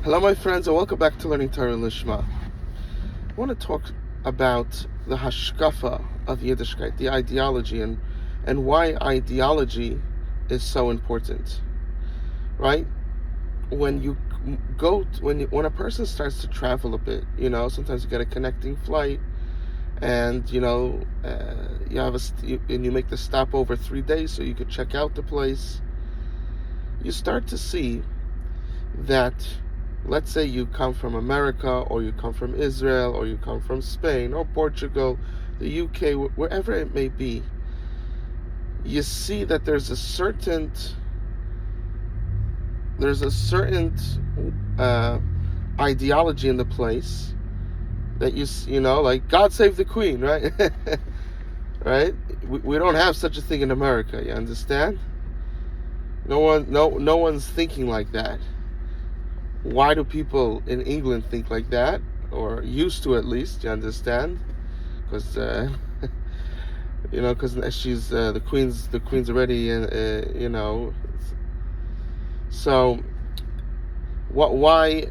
Hello, my friends, and welcome back to Learning Torah Lishma. I want to talk about the hashkafa of Yiddishkeit, the ideology, and why ideology is so important. Right? When you when a person starts to travel a bit, sometimes you get a connecting flight, and you make the stop over 3 days so you could check out the place. You start to see that, let's say you come from America, or you come from Israel, or you come from Spain, or Portugal, the UK, wherever it may be, you see that there's a certain ideology in the place that like God save the Queen, right? Right? We don't have such a thing in America. You understand? No one's thinking like that. Why do people in England think like that, or used to at least? You understand? Because because she's the queen's already, So, Why?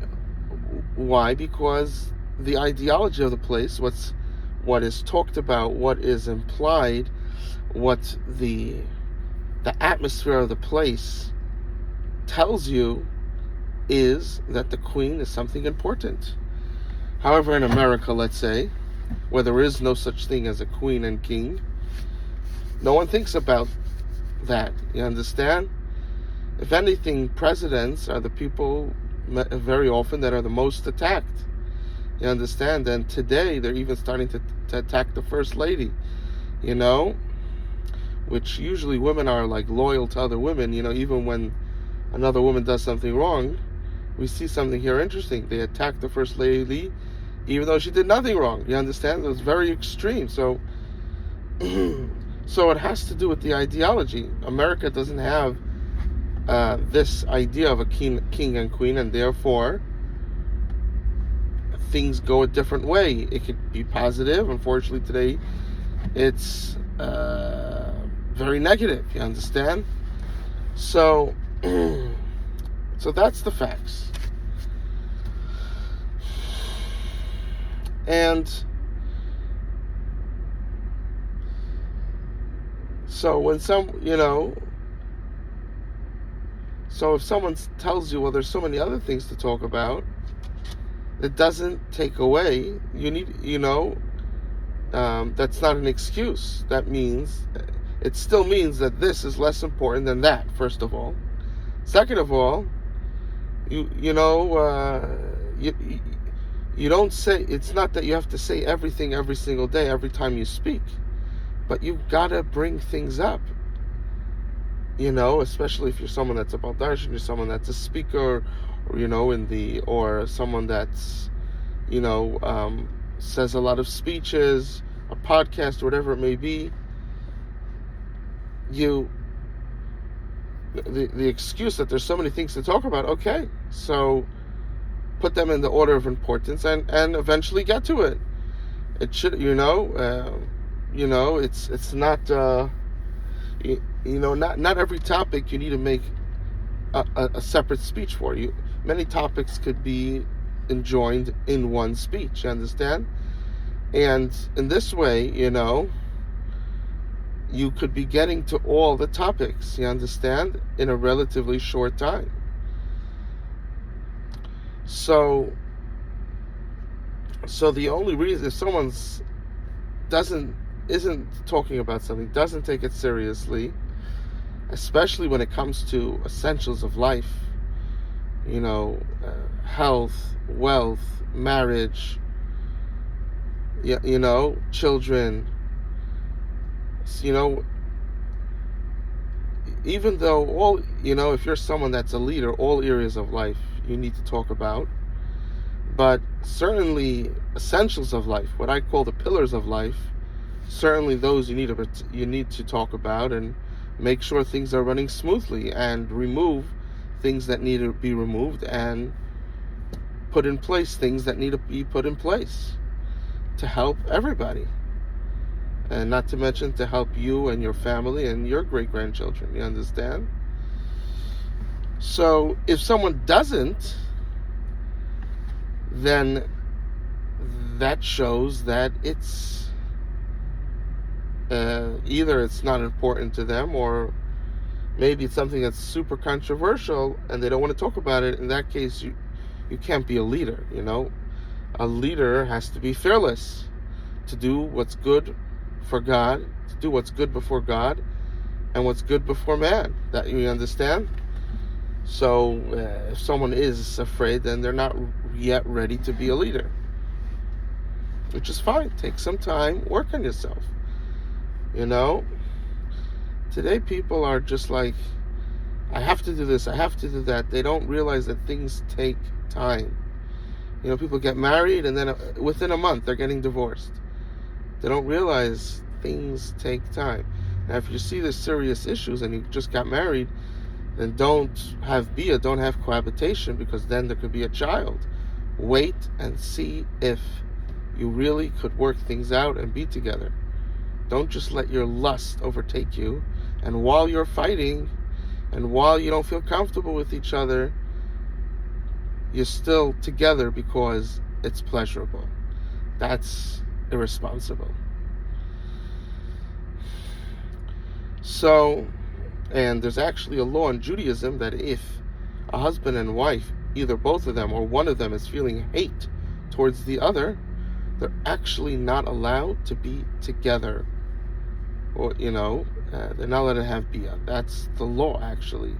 Because the ideology of the place, what is talked about, what is implied, what the atmosphere of the place tells you is that the queen is something important. However, in America, let's say, where there is no such thing as a queen and king, no one thinks about that. You understand? If anything, presidents are the people very often that are the most attacked. You understand? And today they're even starting to attack the first lady, which usually women are like loyal to other women, even when another woman does something wrong. We see something here interesting. They attack the first lady even though she did nothing wrong. You understand? It was very extreme. So so it has to do with the ideology. America doesn't have this idea of a king and queen, and therefore things go a different way. It could be positive. Unfortunately, today it's very negative. You understand? So that's the facts. And so when so if someone tells you, well, there's so many other things to talk about, it doesn't take away. You need, that's not an excuse. That means, it still means that this is less important than that, first of all. Second of all, you don't say, it's not that you have to say everything every single day, every time you speak, but you've got to bring things up, especially if you're someone that's a baldarshan, you're someone that's a speaker, or someone that's, says a lot of speeches, a podcast, whatever it may be. The excuse that there's so many things to talk about, okay, so put them in the order of importance and eventually get to it. It should, it's not, not every topic you need to make a separate speech for. Many topics could be enjoined in one speech, you understand? And in this way, you could be getting to all the topics, you understand, in a relatively short time. So the only reason, if someone isn't talking about something, doesn't take it seriously, especially when it comes to essentials of life, health, wealth, marriage, children, even though if you're someone that's a leader, all areas of life you need to talk about, but certainly essentials of life, what I call the pillars of life, certainly those you need to talk about and make sure things are running smoothly, and remove things that need to be removed, and put in place things that need to be put in place to help everybody, and not to mention to help you and your family and your great-grandchildren. You understand? So if someone doesn't then that shows that it's either it's not important to them, or maybe it's something that's super controversial and they don't want to talk about it. In that case, you can't be a leader. A leader has to be fearless, to do what's good for God, to do what's good before God and what's good before man. That you understand? So if someone is afraid, then they're not yet ready to be a leader, which is fine. Take some time, work on yourself. Today people are just like, I have to do this, I have to do that. They don't realize that things take time. People get married and then within a month they're getting divorced. They don't realize things take time. Now, if you see there's serious issues and you just got married, then don't have cohabitation, because then there could be a child. Wait and see if you really could work things out and be together. Don't just let your lust overtake you, and while you're fighting and while you don't feel comfortable with each other, you're still together because it's pleasurable. That's irresponsible. So, and there's actually a law in Judaism that if a husband and wife, either both of them or one of them, is feeling hate towards the other, they're actually not allowed to be together. Or, they're not allowed to have bia. That's the law, actually.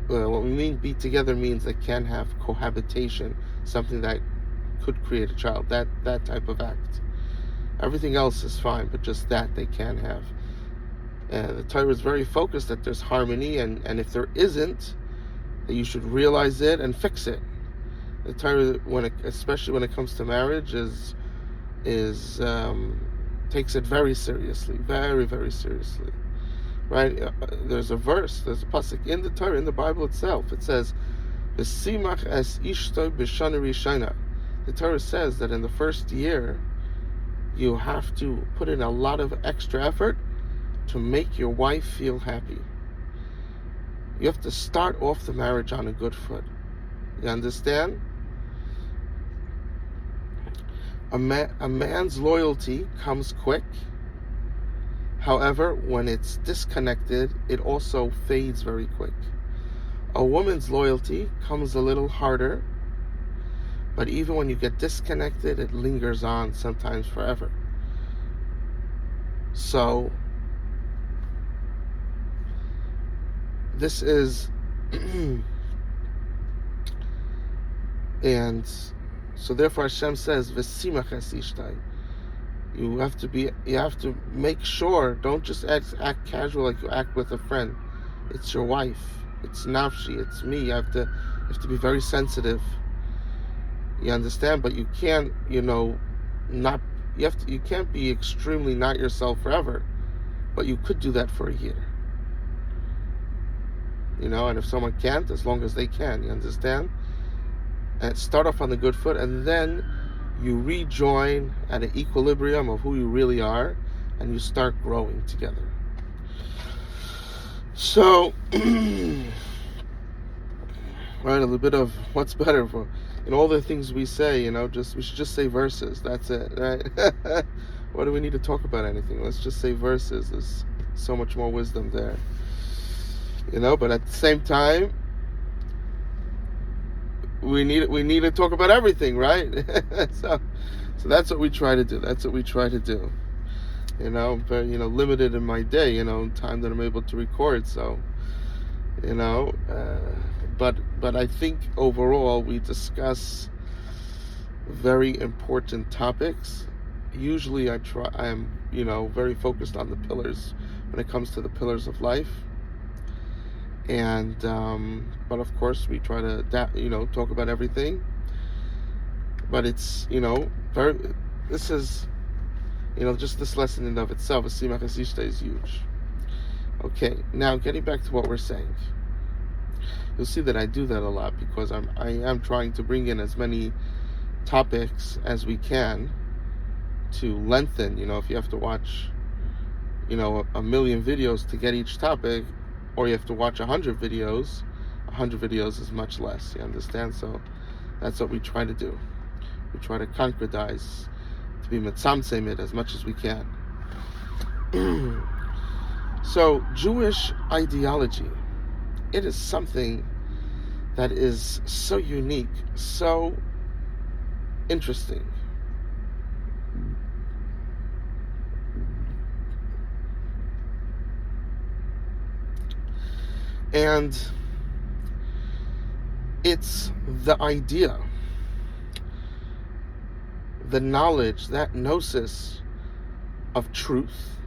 What we mean be together means they can have cohabitation, something that could create a child, that type of act. Everything else is fine, but just that they can have. The Torah is very focused that there's harmony, and if there isn't, that you should realize it and fix it. The Torah, especially when it comes to marriage, takes it very seriously, very, very seriously. Right? There's a pasuk in the Torah, in the Bible itself. It says, "V'simach es ishtoi b'shana rishona." The Torah says that in the first year, you have to put in a lot of extra effort to make your wife feel happy. You have to start off the marriage on a good foot. You understand? A man's loyalty comes quick. However, when it's disconnected, it also fades very quick. A woman's loyalty comes a little harder, but even when you get disconnected, it lingers on, sometimes forever. So, this is, and so therefore Hashem says, "V'simach es ishtai." You have to make sure, don't just act casual like you act with a friend. It's your wife. It's nafshi. It's me. You have to be very sensitive. You understand? But you can't, you can't be extremely not yourself forever. But you could do that for a year. And if someone can't, as long as they can, you understand? And start off on the good foot, and then you rejoin at an equilibrium of who you really are, and you start growing together. So, right, a little bit of what's better for, all the things we say, we should just say verses. That's it, right? What do we need to talk about anything? Let's just say verses. There's so much more wisdom there. But at the same time, we need to talk about everything, right? so that's what we try to do. I'm very, limited in my day, time that I'm able to record. So, but I think overall we discuss very important topics. Usually I am, very focused on the pillars when it comes to the pillars of life. And but of course we try to talk about everything, but it's this is just this lesson in of itself, V'simach es ishtai, is huge. Okay, now getting back to what we're saying, you'll see that I do that a lot because I am trying to bring in as many topics as we can to lengthen. If you have to watch a million videos to get each topic, or you have to watch 100 videos, 100 videos is much less, you understand? So That's what we try to do. We try to concretize, to be mitzamtzem it as much as we can. So, Jewish ideology, it is something that is so unique, so interesting. And it's the idea, the knowledge, that gnosis of truth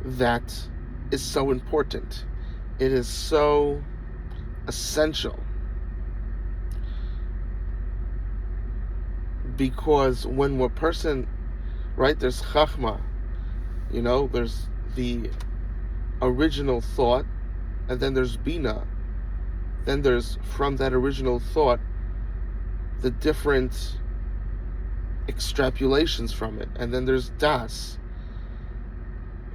that is so important. It is so essential, because when a person, right, there's chachma, there's the original thought, and then there's bina, then there's, from that original thought, the different extrapolations from it, and then there's das,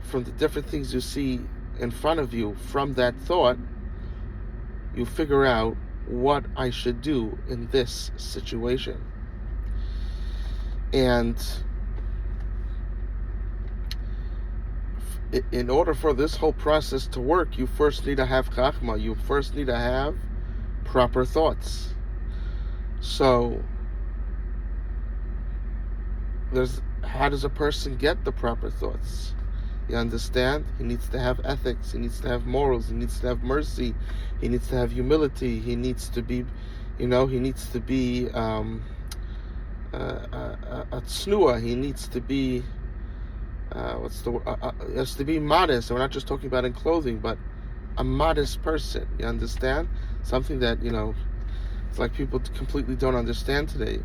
from the different things you see in front of you from that thought, you figure out what I should do in this situation. And in order for this whole process to work, you first need to have chachma, you first need to have proper thoughts. So how does a person get the proper thoughts? You understand? He needs to have ethics, he needs to have morals, he needs to have mercy, he needs to have humility, he needs to be, he needs to be a tznuah, he needs to be, he has to be modest. And we're not just talking about in clothing, but a modest person, you understand? Something that, it's like people completely don't understand today.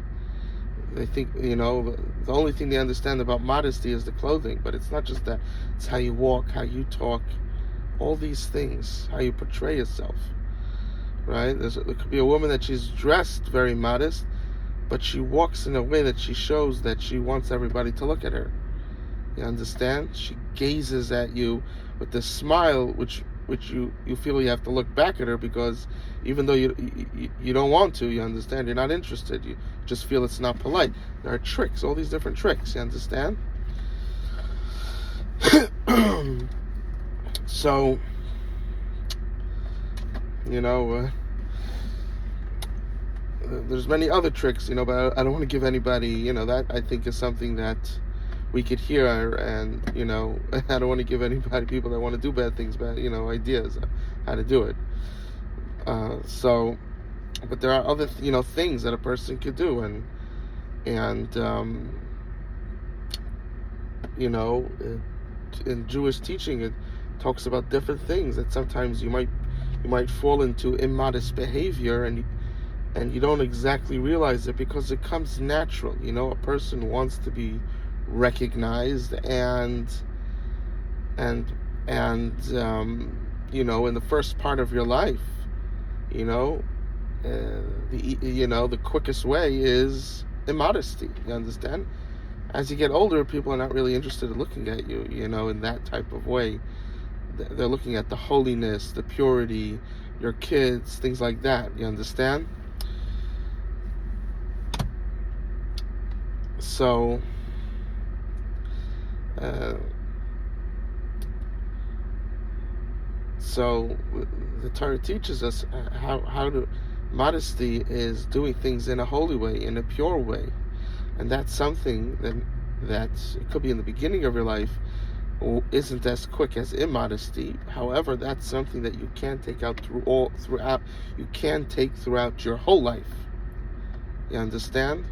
They think, the only thing they understand about modesty is the clothing, but it's not just that. It's how you walk, how you talk, all these things, how you portray yourself, right? There could be a woman that she's dressed very modest, but she walks in a way that she shows that she wants everybody to look at her. You understand? She gazes at you with this smile, which you feel you have to look back at her, because even though you don't want to, you understand, you're not interested, you just feel it's not polite. There are tricks, all these different tricks, you understand? So, there's many other tricks, but I don't want to give anybody, that I think is something that we could hear, and I don't want to give anybody, people that want to do bad things, bad ideas how to do it. But there are other things that a person could do, and in Jewish teaching it talks about different things that sometimes you might fall into immodest behavior, and you don't exactly realize it because it comes natural. A person wants to be recognized, and in the first part of your life, the quickest way is immodesty, you understand? As you get older, people are not really interested in looking at you, in that type of way. They're looking at the holiness, the purity, your kids, things like that, you understand? So the Torah teaches us how to, modesty is doing things in a holy way, in a pure way, and that's something that it could be in the beginning of your life, isn't as quick as immodesty. However, that's something that you can take out throughout your whole life. You understand?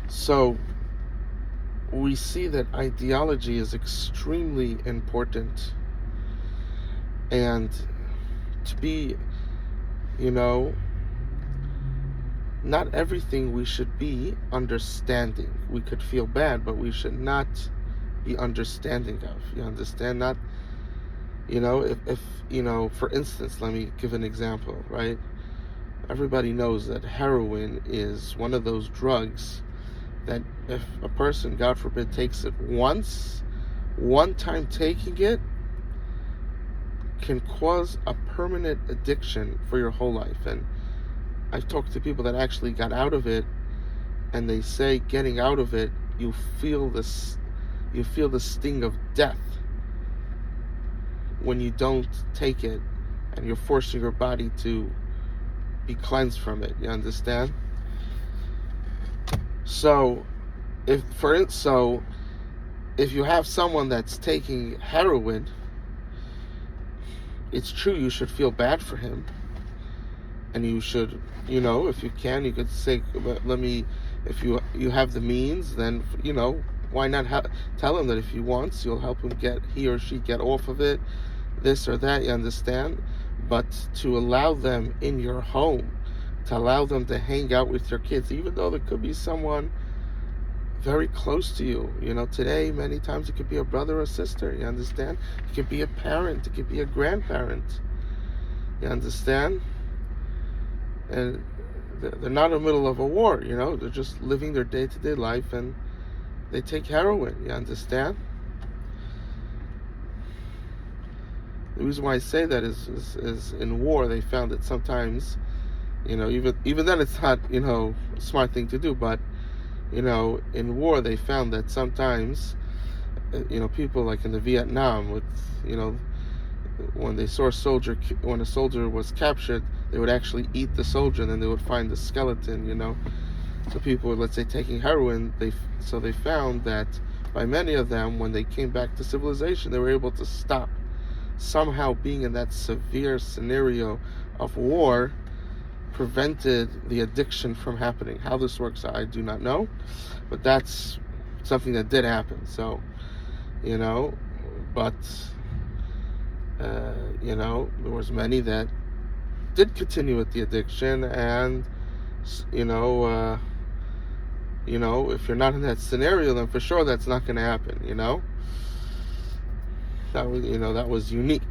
So we see that ideology is extremely important, and to be, not everything we should be understanding. We could feel bad, but we should not be understanding of. You understand? Not, if for instance, let me give an example, right? Everybody knows that heroin is one of those drugs that if a person, God forbid, takes it once, one time taking it can cause a permanent addiction for your whole life. And I've talked to people that actually got out of it, and they say getting out of it, you feel the sting of death when you don't take it, and you're forcing your body to be cleansed from it. You understand? So if you have someone that's taking heroin, it's true you should feel bad for him, and you should, if you can, you could say, let me, if you have the means, then, why not tell him that if he wants, you'll help him he or she get off of it, this or that, you understand? But to allow them in your home, to allow them to hang out with your kids, even though there could be someone very close to you, today, many times it could be a brother or sister, you understand? It could be a parent, it could be a grandparent, you understand? And they're not in the middle of a war, they're just living their day-to-day life, and they take heroin, you understand? The reason why I say that is in war, they found that sometimes, even then it's not, a smart thing to do, but, in war, they found that sometimes, people like in the Vietnam, with, when they saw when a soldier was captured, they would actually eat the soldier, and then they would find the skeleton, So people were, let's say, taking heroin, they found that by many of them, when they came back to civilization, they were able to stop somehow being in that severe scenario of war, prevented the addiction from happening. How this works, I do not know, but that's something that did happen. So, but there was many that did continue with the addiction, and if you're not in that scenario, then for sure that's not going to happen. That was unique.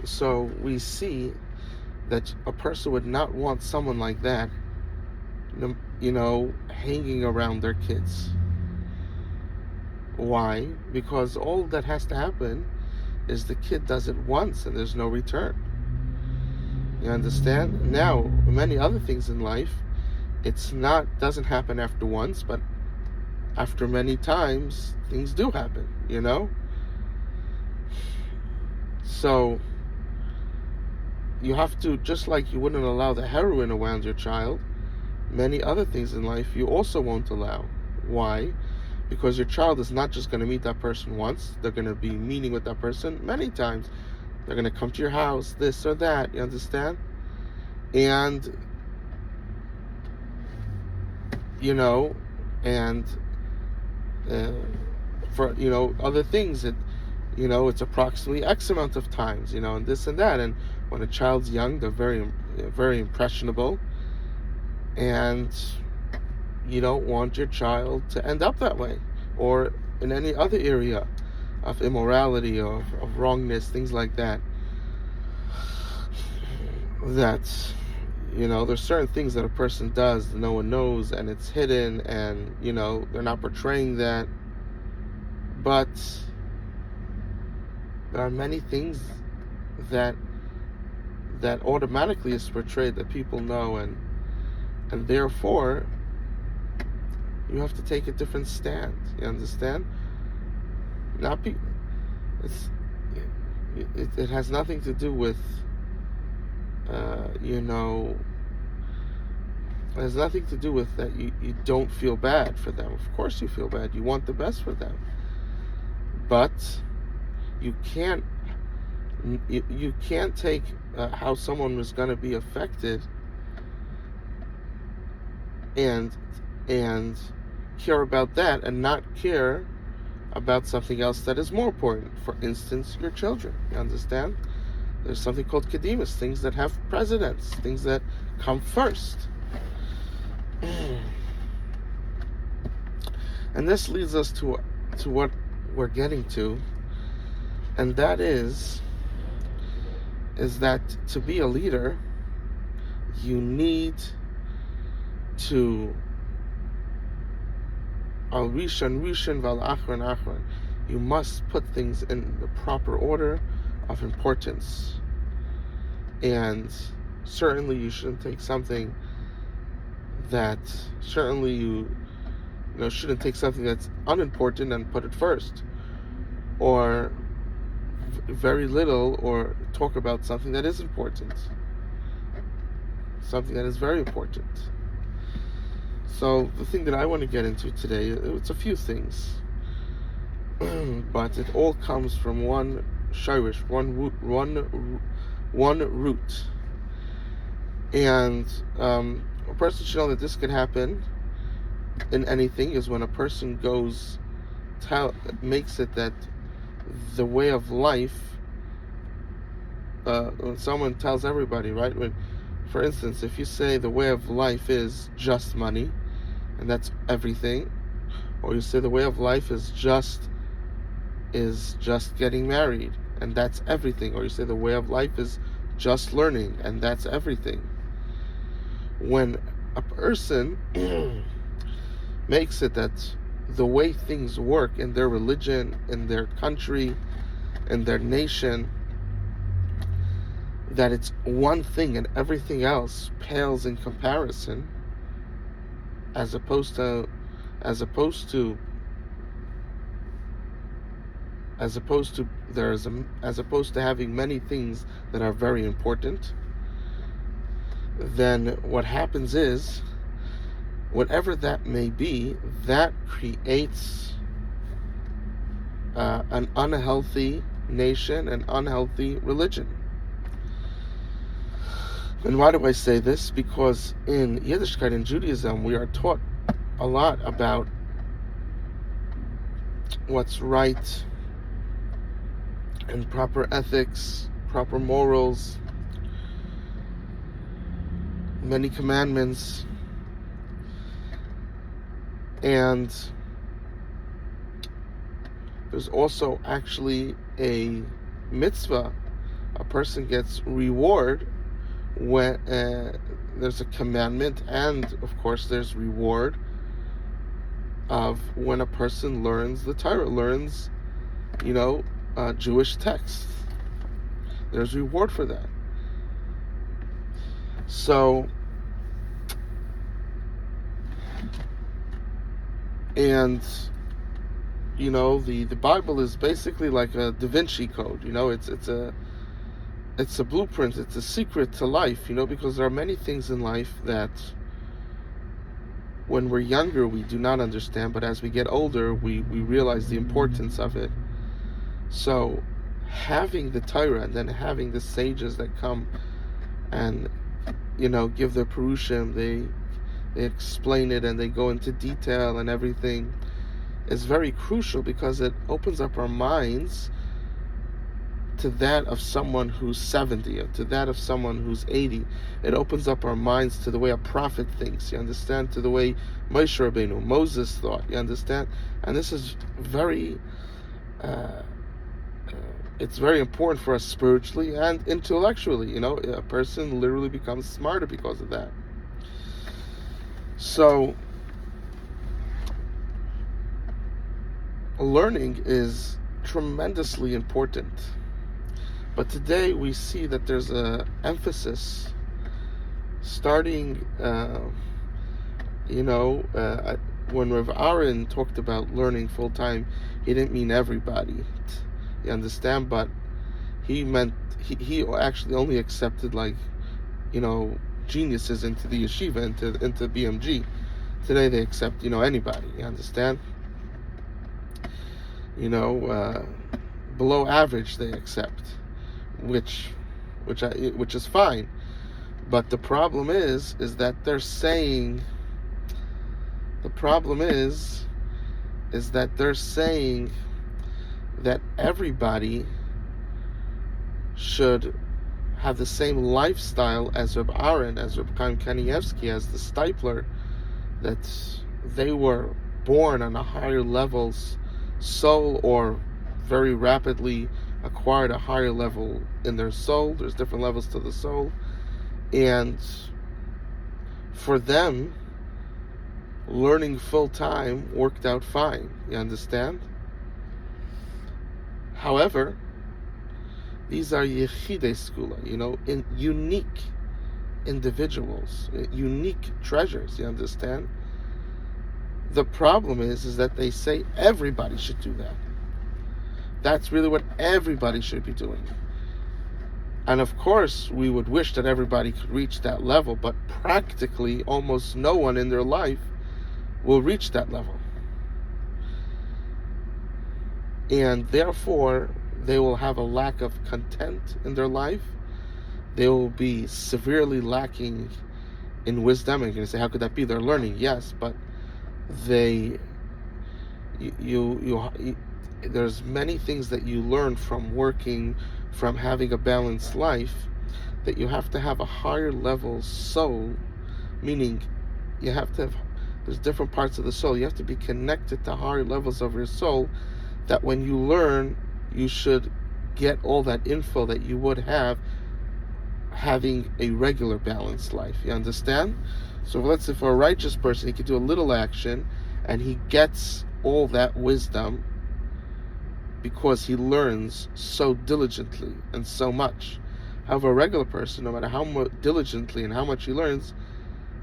So we see that a person would not want someone like that, hanging around their kids. Why? Because all that has to happen is the kid does it once and there's no return. You understand? Now, many other things in life, doesn't happen after once, but after many times, things do happen, So, you have to, just like you wouldn't allow the heroin around your child, many other things in life you also won't allow. Why? Because your child is not just going to meet that person once. They're going to be meeting with that person many times. They're going to come to your house, this or that, you understand? And, for, other things, it's approximately X amount of times, and this and that. And when a child's young, they're very, very impressionable. And you don't want your child to end up that way, or in any other area of immorality, of wrongness, things like that. That's, there's certain things that a person does that no one knows, and it's hidden, and, they're not portraying that. But there are many things that automatically is portrayed that people know, and therefore you have to take a different stand. You understand? It has nothing to do with it has nothing to do with that you don't feel bad for them. Of course you feel bad. You want the best for them. But you can't take how someone was going to be affected and care about that, and not care about something else that is more important. For instance, your children. You understand? There's something called Kedimus, things that have precedence, things that come first. And this leads us to what we're getting to, and that is is that to be a leader, you need to al rishon rishon val achron achron. You must put things in the proper order of importance, and certainly you shouldn't take something that shouldn't take something that's unimportant and put it first, or very little, or talk about something that is important, something that is very important. So the thing that I want to get into today, it's a few things, but it all comes from one shirish, one root. And a person should know that this could happen in anything, is when a person makes it that the way of life, when someone tells everybody, right? For instance, if you say the way of life is just money, and that's everything, or you say the way of life is just getting married, and that's everything, or you say the way of life is just learning, and that's everything. When a person makes it that the way things work in their religion, in their country, in their nation, that it's one thing and everything else pales in comparison, as opposed to having many things that are very important, then what happens is, whatever that may be, that creates an unhealthy nation, an unhealthy religion. And why do I say this? Because in Yiddishkeit and Judaism, we are taught a lot about what's right and proper ethics, proper morals, many commandments, and there's also actually a mitzvah. A person gets reward when there's a commandment, and of course there's reward of when a person learns the Torah, learns Jewish texts. There's reward for that. So, and the Bible is basically like a Da Vinci Code. It's a blueprint, it's a secret to life, because there are many things in life that when we're younger we do not understand, but as we get older we realize the importance of it. So having the Torah, and then having the sages that come and give their perushim, they explain it and they go into detail and everything, is very crucial, because it opens up our minds to that of someone who's 70, or to that of someone who's 80. It opens up our minds to the way a prophet thinks, you understand, to the way Moshe Rabbeinu, Moses thought, you understand. And this is very it's very important for us spiritually and intellectually. A person literally becomes smarter because of that. So learning is tremendously important. But today we see that there's a emphasis starting, when Rav Aaron talked about learning full time, he didn't mean everybody, you understand? But he meant, he actually only accepted geniuses into the yeshiva, into BMG. Today they accept, anybody, you understand? Below average they accept. Which is fine, but the problem is that they're saying that everybody should have the same lifestyle as Reb Aaron, as Reb Chaim Kanievsky, as the Stipler, that they were born on a higher level's soul, or very rapidly acquired a higher level in their soul. There's different levels to the soul. And for them, learning full-time worked out fine. You understand? However, these are yechidei skula, unique individuals, unique treasures. You understand? The problem is that they say everybody should do that. That's really what everybody should be doing. And of course, we would wish that everybody could reach that level, but practically almost no one in their life will reach that level. And therefore, they will have a lack of content in their life. They will be severely lacking in wisdom. And you're going to say, how could that be? They're learning, yes, but there's many things that you learn from working, from having a balanced life, that you have to have a higher level soul, meaning you have to have, there's different parts of the soul. You have to be connected to higher levels of your soul, that when you learn, you should get all that info that you would have having a regular balanced life. You understand? So let's say for a righteous person, he could do a little action and he gets all that wisdom because he learns so diligently and so much. However, a regular person, no matter how much diligently and how much he learns,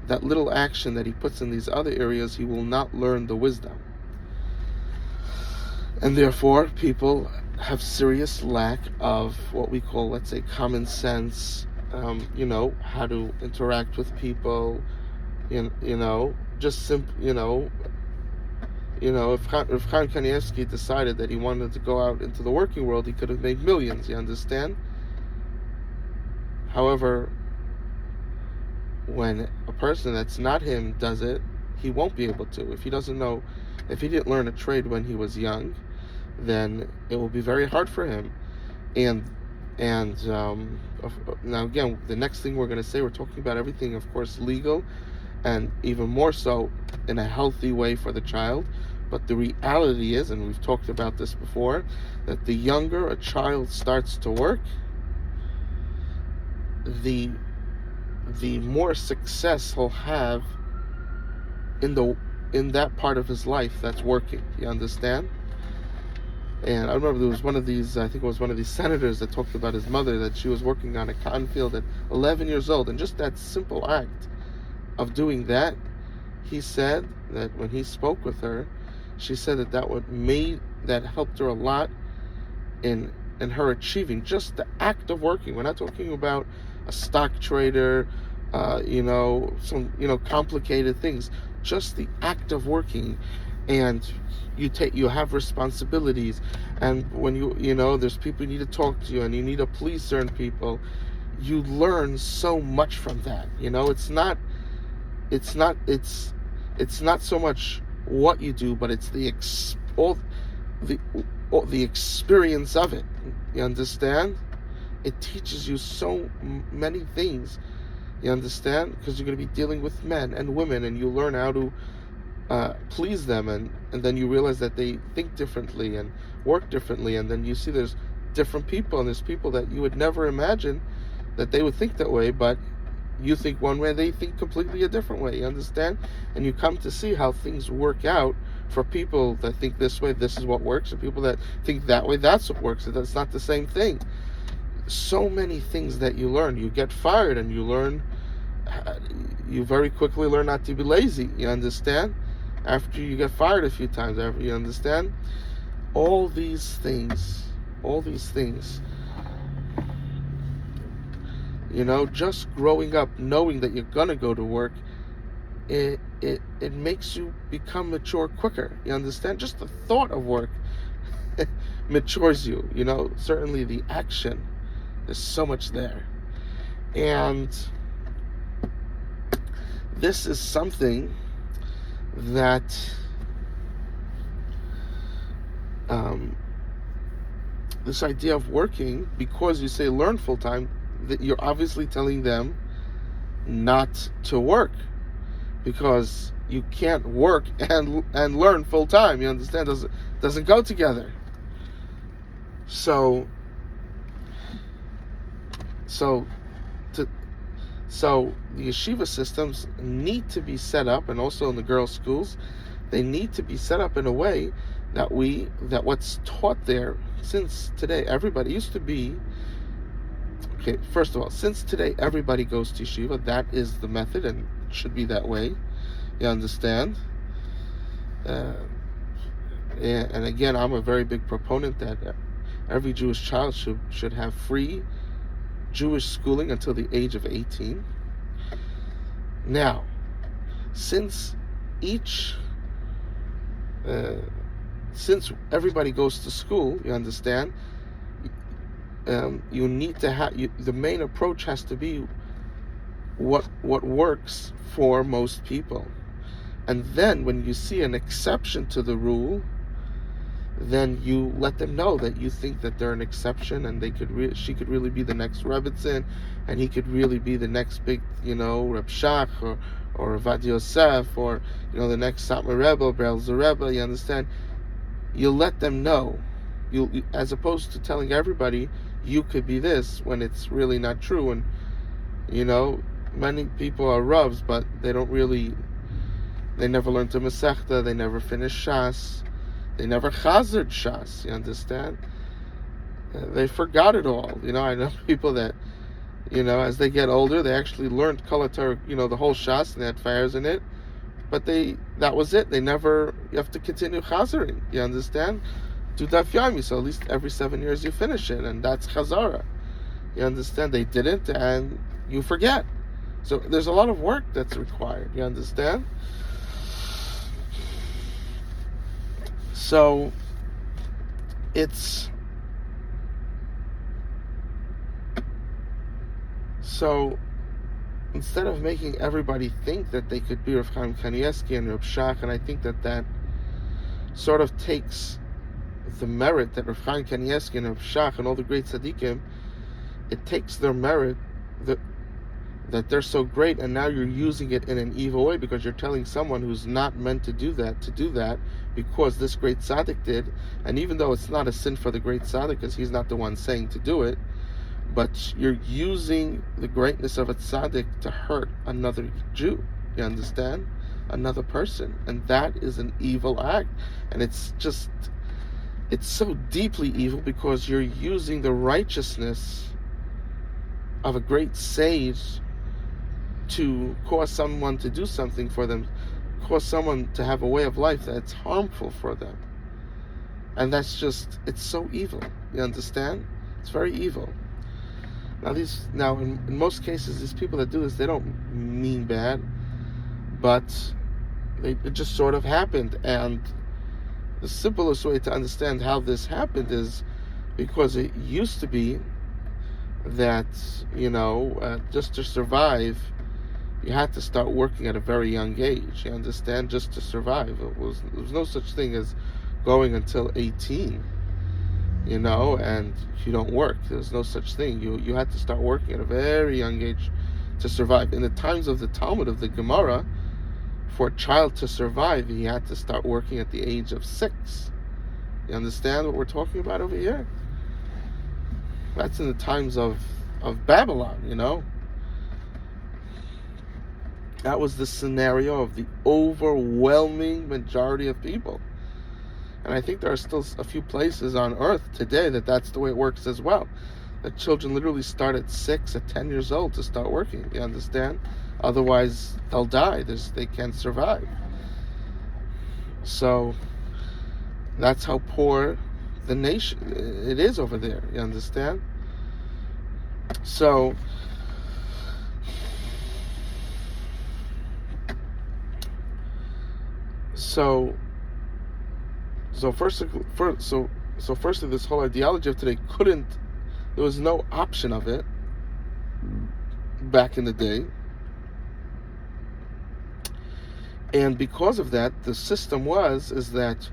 that little action that he puts in these other areas, he will not learn the wisdom. And therefore, people have serious lack of what we call, let's say, common sense, how to interact with people, just simple, if Chaim Kanievsky decided that he wanted to go out into the working world, he could have made millions, you understand? However, when a person that's not him does it, he won't be able to. If he didn't learn a trade when he was young, then it will be very hard for him. And now again, the next thing we're going to say, we're talking about everything, of course, legal, and even more so in a healthy way for the child. But the reality is, and we've talked about this before, that the younger a child starts to work, the more success he'll have in that part of his life that's working. You understand? And I remember there was one of these, I think it was one of these senators that talked about his mother, that she was working on a cotton field at 11 years old. And just that simple act of doing that, he said that when he spoke with her, she said that helped her a lot in her achieving just the act of working. We're not talking about a stock trader, some complicated things. Just the act of working, and you have responsibilities, and when there's people you need to talk to, and you need to please certain people, you learn so much from that. It's not so much what you do, but it's the experience of it. You understand? It teaches you so many things. You understand? Because you're going to be dealing with men and women, and you learn how to please them, and then you realize that they think differently and work differently, and then you see there's different people, and there's people that you would never imagine that they would think that way, but you think one way, they think completely a different way. You understand? And you come to see how things work out for people that think this way, this is what works, and people that think that way, that's what works. That's not the same thing. So many things that you learn. You get fired and you very quickly learn not to be lazy. You understand? After you get fired a few times, you understand? All these things, just growing up, knowing that you're gonna go to work, it makes you become mature quicker. You understand? Just the thought of work matures you. Certainly the action, there's so much there. And this is something that this idea of working, because you say learn full time, that you're obviously telling them not to work, because you can't work and learn full time. You understand? Doesn't go together. So so to so the yeshiva systems need to be set up, and also in the girls' schools, they need to be set up in a way that what's taught there, since today everybody used to be, okay, first of all, since today everybody goes to yeshiva, that is the method and it should be that way. You understand? And again, I'm a very big proponent that every Jewish child should have free Jewish schooling until the age of 18. Now, since everybody goes to school, you understand, you need to have, the main approach has to be what works for most people. And then when you see an exception to the rule, then you let them know that you think that they're an exception, and she could really be the next Rebbitzin, and he could really be the next big, Reb Shach or Avad Yosef, or the next Satmar Rebbe, Belzer Rebbe. You understand? You let them know, you as opposed to telling everybody you could be this when it's really not true. And many people are Ravs, but they never learned to Masechta, they never finished Shas. They never chazered Shas, you understand? They forgot it all. I know people that, as they get older, they actually learned Kol HaTorah, the whole Shas, and they had fires in it. But that was it. You have to continue chazering, you understand? Do Daf Yomi, so at least every 7 years you finish it, and that's chazara. You understand? They didn't, and you forget. So there's a lot of work that's required, you understand? So instead of making everybody think that they could be Rav Chaim Kanievsky and Rav Shach, and I think that sort of takes the merit that Rav Chaim Kanievsky and Rav Shach and all the great tzaddikim, it takes their merit that they're so great, and now you're using it in an evil way because you're telling someone who's not meant to do that because this great tzaddik did. And even though it's not a sin for the great tzaddik because he's not the one saying to do it, but you're using the greatness of a tzaddik to hurt another Jew, you understand? Another person. And that is an evil act. And it's so deeply evil because you're using the righteousness of a great sage to cause someone to do something for them, cause someone to have a way of life that's harmful for them. And it's so evil. You understand? It's very evil. Now in most cases, these people that do this, they don't mean bad, but it just sort of happened. And the simplest way to understand how this happened is because it used to be that, just to survive, you had to start working at a very young age, you understand, just to survive. There was no such thing as going until 18, and if you don't work, there's no such thing. You had to start working at a very young age to survive. In the times of the Talmud, of the Gemara, for a child to survive, he had to start working at the age of 6. You understand what we're talking about over here? That's in the times of Babylon, That was the scenario of the overwhelming majority of people. And I think there are still a few places on earth today that's the way it works as well. That children literally start at 6, at 10 years old to start working, you understand? Otherwise, they'll die. They can't survive. So, that's how poor the nation it is over there, you understand? So firstly, this whole ideology of today there was no option of it back in the day. And because of that, the system is that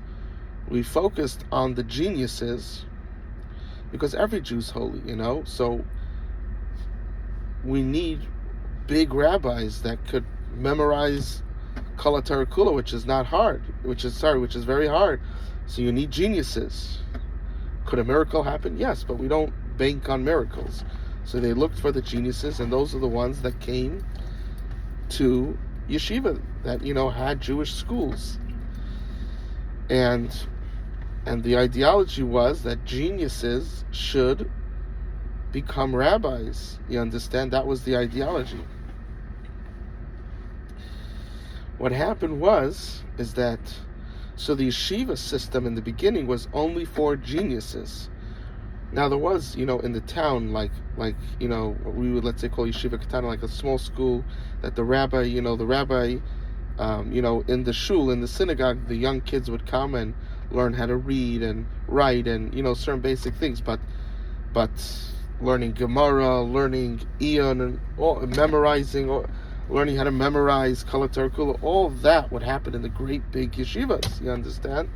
we focused on the geniuses, because every Jew's holy, so we need big rabbis that could memorize Kol HaTorah Kula, which is not hard, which is very hard. So you need geniuses. Could a miracle happen? Yes, but we don't bank on miracles. So they looked for the geniuses, and those are the ones that came to yeshiva, that had Jewish schools. And the ideology was that geniuses should become rabbis. You understand? That was the ideology. What happened is that, so the yeshiva system in the beginning was only for geniuses. Now there was, in the town, like we would, let's say, call yeshiva katana, like a small school that the rabbi, in the shul, in the synagogue, the young kids would come and learn how to read and write and, certain basic things, but learning Gemara, learning Eon, and memorizing, or learning how to memorize Kala Tarkula, all that would happen in the great big yeshivas, you understand?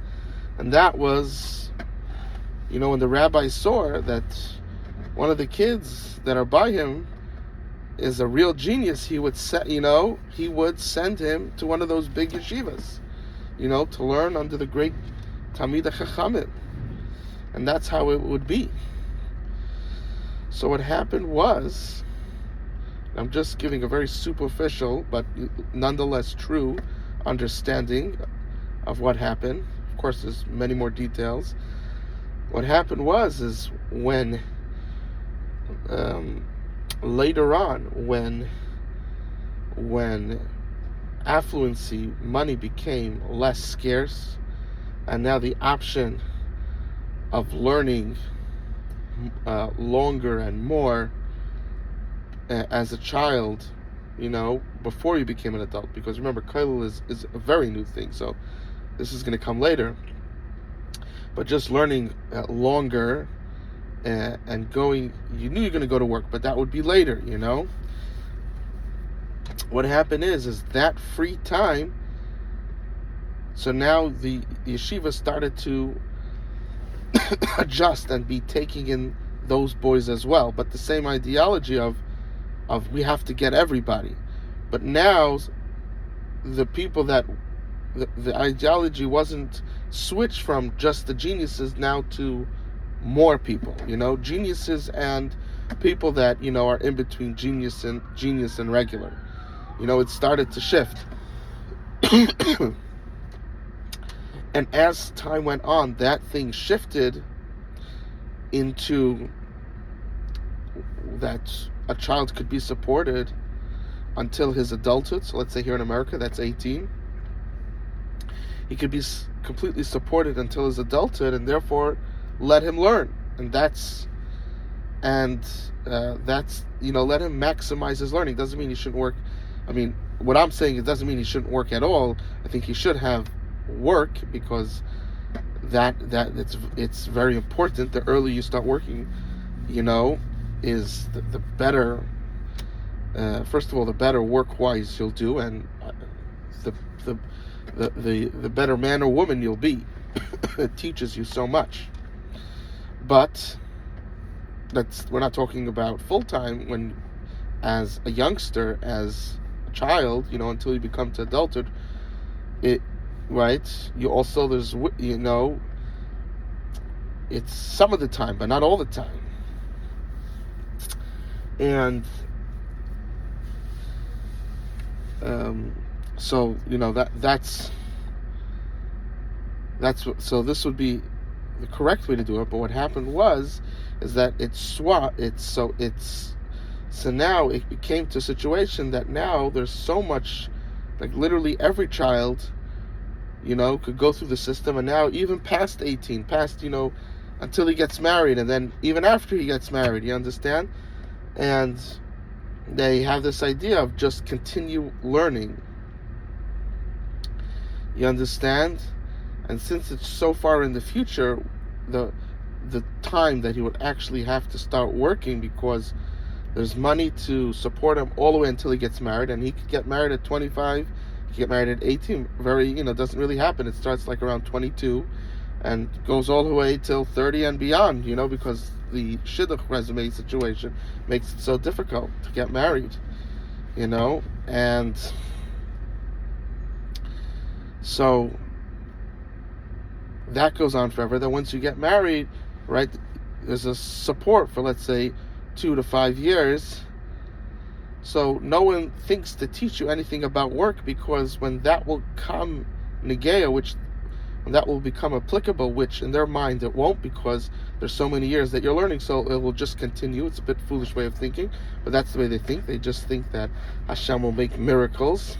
And that was, when the rabbi saw that one of the kids that are by him is a real genius, he would send him to one of those big yeshivas, to learn under the great Talmidei Chachamim. And that's how it would be. So what happened was, I'm just giving a very superficial but nonetheless true understanding of what happened. Of course, there's many more details. What happened is when later on, when affluency, money became less scarce, and now the option of learning longer and more as a child, before you became an adult, because remember, kollel is a very new thing, so this is going to come later. But just learning longer and going, you knew you're going to go to work, but that would be later, What happened is that free time, so now the yeshiva started to adjust and be taking in those boys as well, but the same ideology of we have to get everybody. But now the people that the ideology wasn't switched from just the geniuses now to more people, geniuses and people that are in between genius and regular. It started to shift. And as time went on, that thing shifted into that a child could be supported until his adulthood. So let's say here in America, that's 18. He could be completely supported until his adulthood, and therefore let him learn. And that's let him maximize his learning. Doesn't mean he shouldn't work. I mean, what I'm saying, it doesn't mean he shouldn't work at all. I think he should have work, because that it's very important. The earlier you start working, is the better. First of all, the better work-wise you'll do, and the better man or woman you'll be. It teaches you so much. But we're not talking about full-time. When, as a youngster, as a child, until you become to adulthood, right? You also, it's some of the time, but not all the time. And so that's what, so this would be the correct way to do it. But what happened is that so now it came to a situation that now there's so much, like literally every child could go through the system, and now even past 18, until he gets married, and then even after he gets married, you understand? And they have this idea of just continue learning. You understand? And since it's so far in the future, the time that he would actually have to start working, because there's money to support him all the way until he gets married, and he could get married at 25, he could get married at 18, doesn't really happen. It starts like around 22 and goes all the way till 30 and beyond, because the shidduch resume situation makes it so difficult to get married, and so that goes on forever. Then once you get married, right, there's a support for, let's say, 2 to 5 years. So no one thinks to teach you anything about work, because when that will come negaya, when that will become applicable, which in their mind it won't, because there's so many years that you're learning, so it will just continue. It's a bit foolish way of thinking, but that's the way they think. They just think that Hashem will make miracles.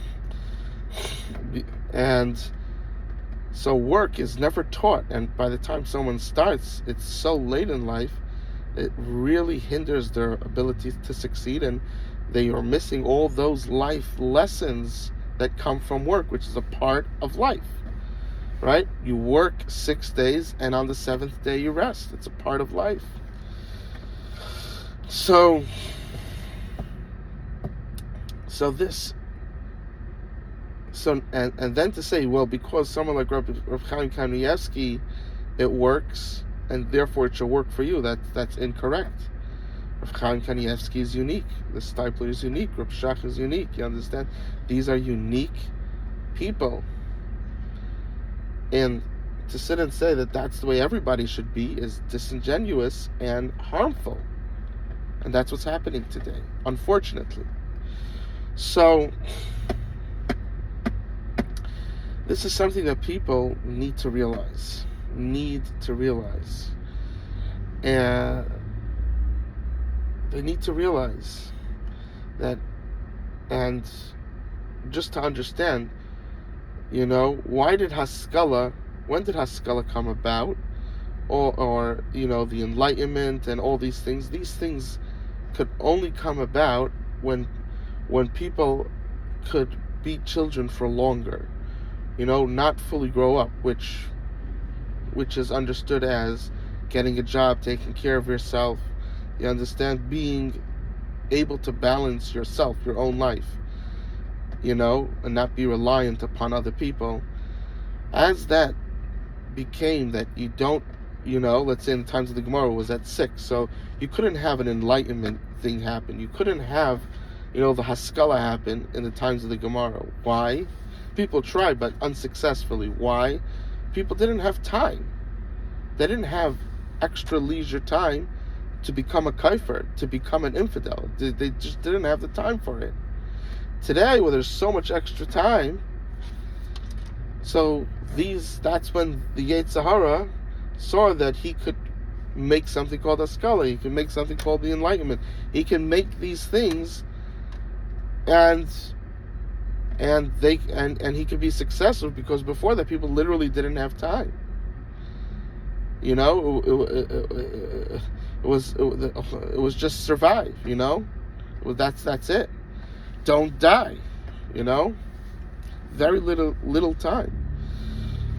And so work is never taught, and by the time someone starts, it's so late in life, it really hinders their ability to succeed, and they are missing all those life lessons that come from work, which is a part of life, right? You work 6 days, and on the 7th day you rest. It's a part of life. So then to say, well, because someone like Rav Chaim Kanievsky, it works, and therefore it should work for you, that's incorrect. Rav Chaim Kanievsky is unique. The Steipler is unique. Rav Shach is unique. You understand? These are unique people. And to sit and say that that's the way everybody should be is disingenuous and harmful. And that's what's happening today, unfortunately. So this is something that people need to realize. And they need to realize that, and just to understand, when did Haskalah come about, or the Enlightenment and all these things could only come about when people could be children for longer, not fully grow up, which is understood as getting a job, taking care of yourself, you understand, being able to balance yourself, your own life, and not be reliant upon other people. As that became that you don't, let's say in the times of the Gemara was at 6, so you couldn't have an enlightenment thing happen. You couldn't have, the Haskalah happen in the times of the Gemara. Why? People tried, but unsuccessfully. Why? People didn't have time. They didn't have extra leisure time to become a kafir, to become an infidel. They just didn't have the time for it. Today, where there's so much extra time, that's when the Yetzer Hara saw that he could make something called Haskalah, he can make something called the Enlightenment. He can make these things, and he could be successful, because before that people literally didn't have time. It was just survive. That's it. Don't die. Very little time.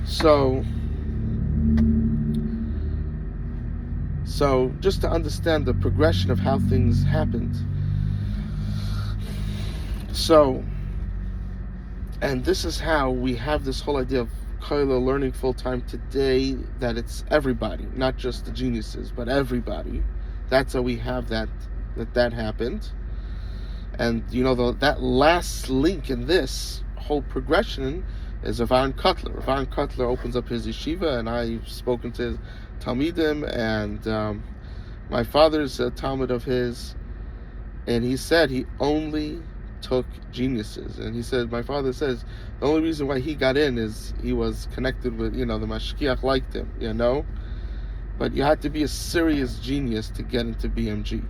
So just to understand the progression of how things happened. And this is how we have this whole idea of Kollel learning full-time today, that it's everybody, not just the geniuses, but everybody. That's how we have that happened. And that last link in this whole progression is Rav Aaron Kotler. Rav Aaron Kotler opens up his yeshiva, and I've spoken to his Talmidim, and my father's a Talmud of his, and he said he only took geniuses. And he said, my father says, the only reason why he got in is he was connected with, the Mashkiach liked him, but you had to be a serious genius to get into BMG.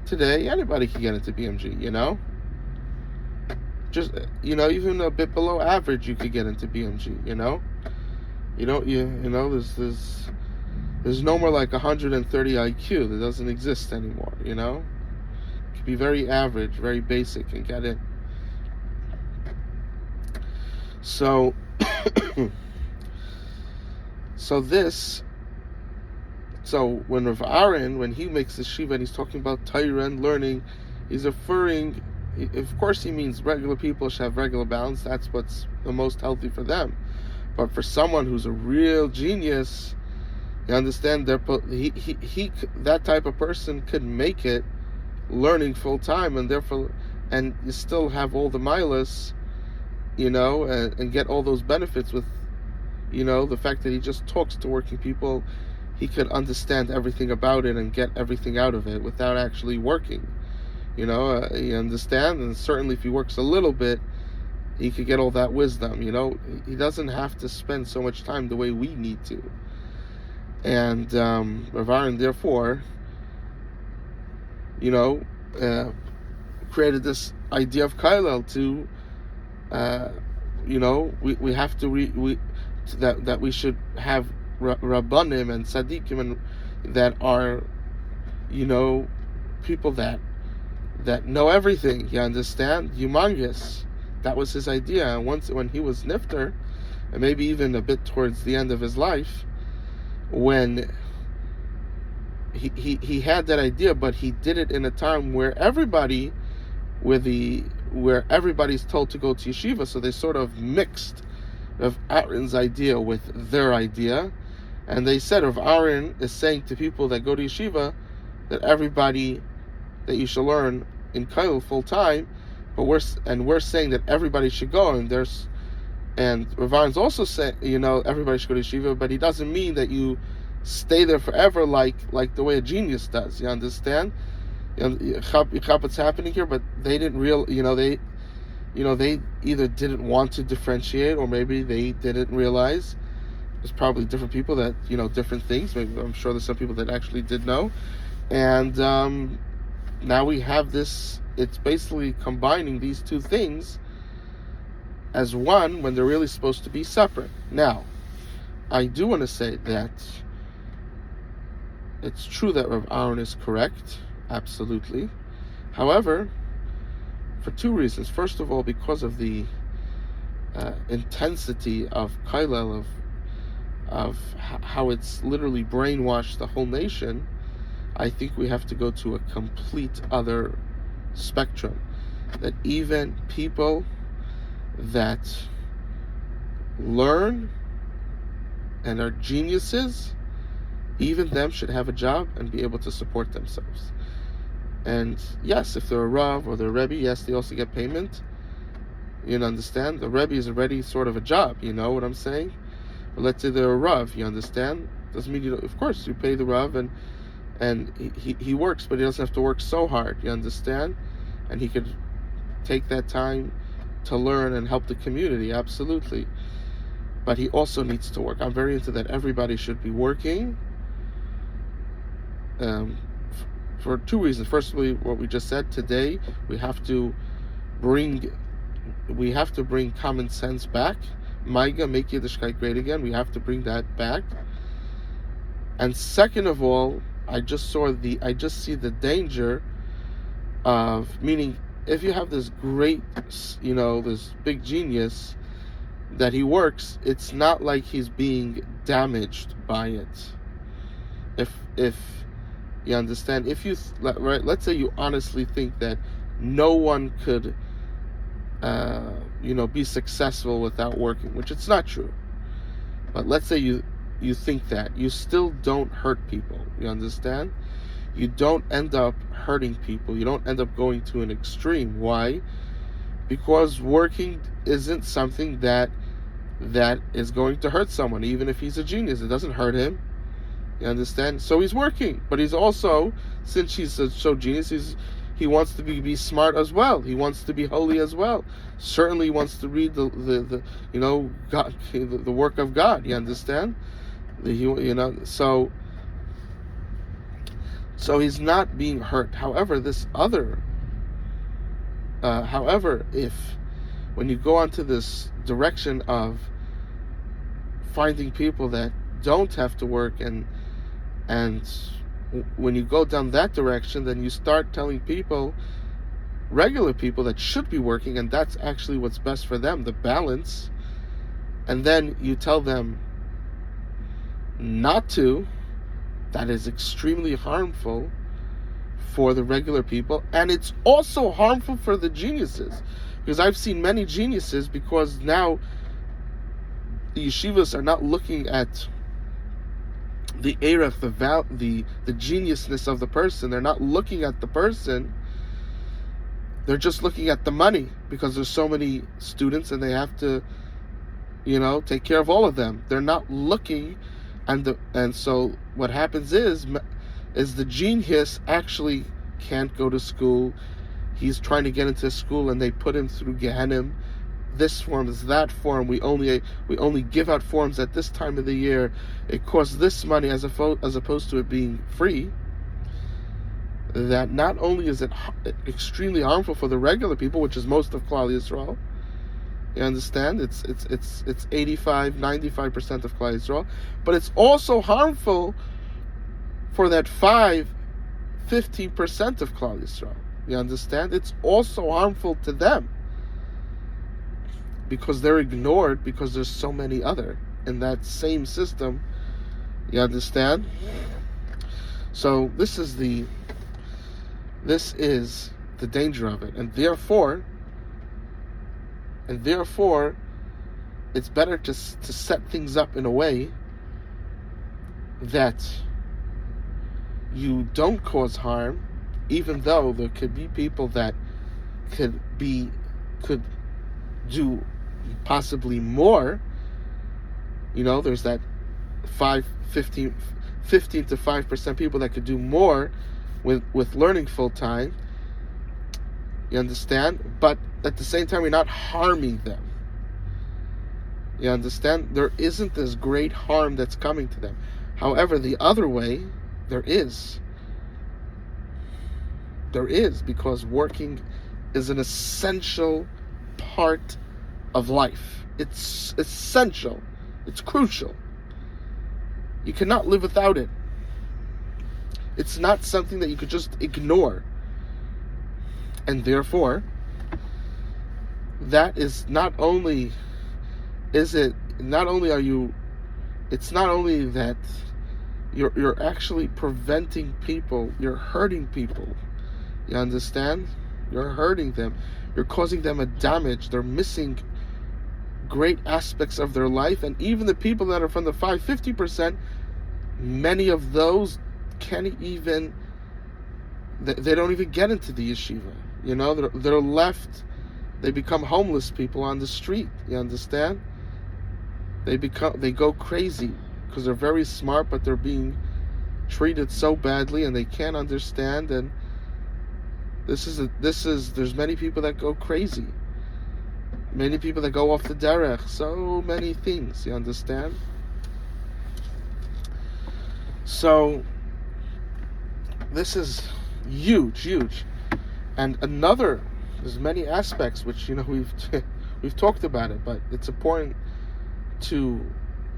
Today, anybody can get into BMG, just, even a bit below average, you could get into BMG, there's no more like 130 IQ. That doesn't exist anymore, be very average, very basic, and get in. So when Rav Aaron, when he makes the shiva and he's talking about Torah and learning, he's referring, of course he means regular people should have regular balance. That's what's the most healthy for them. But for someone who's a real genius, you understand, that type of person could make it learning full time, and therefore, and you still have all the milas, and get all those benefits with, the fact that he just talks to working people, he could understand everything about it and get everything out of it without actually working. You understand? And certainly if he works a little bit, he could get all that wisdom. He doesn't have to spend so much time the way we need to. And Rav Aaron, therefore, created this idea of Kailel to, we have to that we should have Rabbanim and Tzaddikim and that are, people that know everything. You understand? Humongous. That was his idea. And once when he was nifter, and maybe even a bit towards the end of his life, when he had that idea, but he did it in a time where everybody's told to go to yeshiva, so they sort of mixed Rav Aaron's idea with their idea, and they said Rav Aaron is saying to people that go to yeshiva that you should learn in Kailel full time, but we're saying that everybody should go, and Rav Aaron's also saying everybody should go to yeshiva, but he doesn't mean that you stay there forever like the way a genius does. You understand? What's happening here? But they didn't they either didn't want to differentiate, or maybe they didn't realize. There's probably different people that different things. Maybe I'm sure there's some people that actually did know, and now we have this. It's basically combining these two things as one when they're really supposed to be separate. Now, I do want to say that it's true that Rav Aaron is correct, absolutely. However, for two reasons. First of all, because of the intensity of Kailel, of how it's literally brainwashed the whole nation, I think we have to go to a complete other spectrum. That even people that learn and are geniuses, even them should have a job and be able to support themselves. And yes, if they're a Rav or they're a Rebbe, yes, they also get payment. You understand? The Rebbe is already sort of a job, you know what I'm saying? But let's say they're a Rav, you understand? Doesn't mean of course, you pay the Rav and he works, but he doesn't have to work so hard, you understand? And he could take that time to learn and help the community, absolutely. But he also needs to work. I'm very into that. Everybody should be working. For two reasons. Firstly, what we just said today, we have to bring common sense back. Maiga, make Yiddishkeit great again. We have to bring that back. And second of all, I just see the danger of, meaning, if you have this great, this big genius that he works, it's not like he's being damaged by it. If you understand, let's say you honestly think that no one could, be successful without working, which it's not true. But let's say you think that, you still don't hurt people. You understand? You don't end up hurting people. You don't end up going to an extreme. Why? Because working isn't something that is going to hurt someone, even if he's a genius. It doesn't hurt him. You understand? So he's working, but he's also, since he's so genius, he wants to be smart as well. He wants to be holy as well. Certainly, he wants to read the God, the work of God. You understand? So he's not being hurt. However, if when you go onto this direction of finding people that don't have to work, and when you go down that direction, then you start telling people, regular people, that should be working, and that's actually what's best for them, the balance, and then you tell them not to. That is extremely harmful for the regular people, and it's also harmful for the geniuses, because I've seen many geniuses, because now the yeshivas are not looking at the erech, the geniusness of the person. They're not looking at the person. They're just looking at the money, because there's so many students and they have to, take care of all of them. They're not looking And so what happens is the genius actually can't go to school. He's trying to get into school, and they put him through Gehenim. This form is that form. We only give out forms at this time of the year. It costs this money as opposed to it being free. That not only is it extremely harmful for the regular people, which is most of Klal Yisrael. You understand? It's 85-95% of Klal Yisrael, but it's also harmful for that 15% of Klal Yisrael. You understand? It's also harmful to them because they're ignored because there's so many other in that same system. You understand? So this is the danger of it, and therefore it's better to set things up in a way that you don't cause harm, even though there could be people that could do possibly more. There's that 15 to 5% people that could do more with learning full time. You understand? But at the same time, you're not harming them. You understand? There isn't this great harm that's coming to them. However, the other way, there is. There is, because working is an essential part of life. It's essential. It's crucial. You cannot live without it. It's not something that you could just ignore. And therefore, that is it's not only that you're actually preventing people, you're hurting people. You understand? You're hurting them. You're causing them a damage. They're missing great aspects of their life. And even the people that are from the 50%, many of those can't even, they don't even get into the yeshiva. They're left, they become homeless people on the street. You understand? They go crazy because they're very smart, but they're being treated so badly and they can't understand. And there's many people that go crazy. Many people that go off the derech. So many things, you understand? So this is huge. And there's many aspects which we've talked about it, but it's important to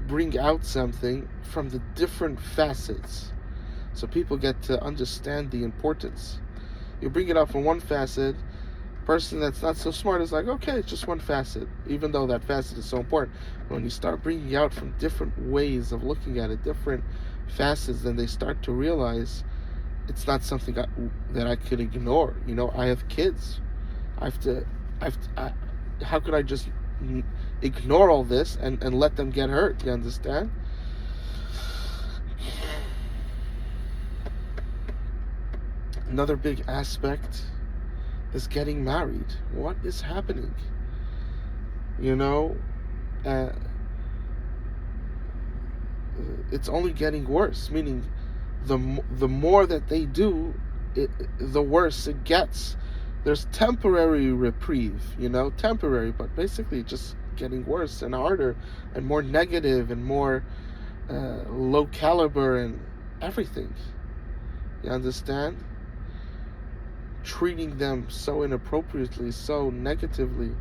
bring out something from the different facets so people get to understand the importance. You bring it up from one facet, person that's not so smart is like, okay, it's just one facet, even though that facet is so important. But when you start bringing out from different ways of looking at it, different facets, then they start to realize it's not something that I could ignore. I have kids. How could I just ignore all this and let them get hurt? You understand? Another big aspect is getting married. What is happening? It's only getting worse, meaning the more that they do, the worse it gets. There's temporary reprieve, temporary, but basically just getting worse and harder and more negative and more low caliber and everything. You understand? Treating them so inappropriately, so negatively.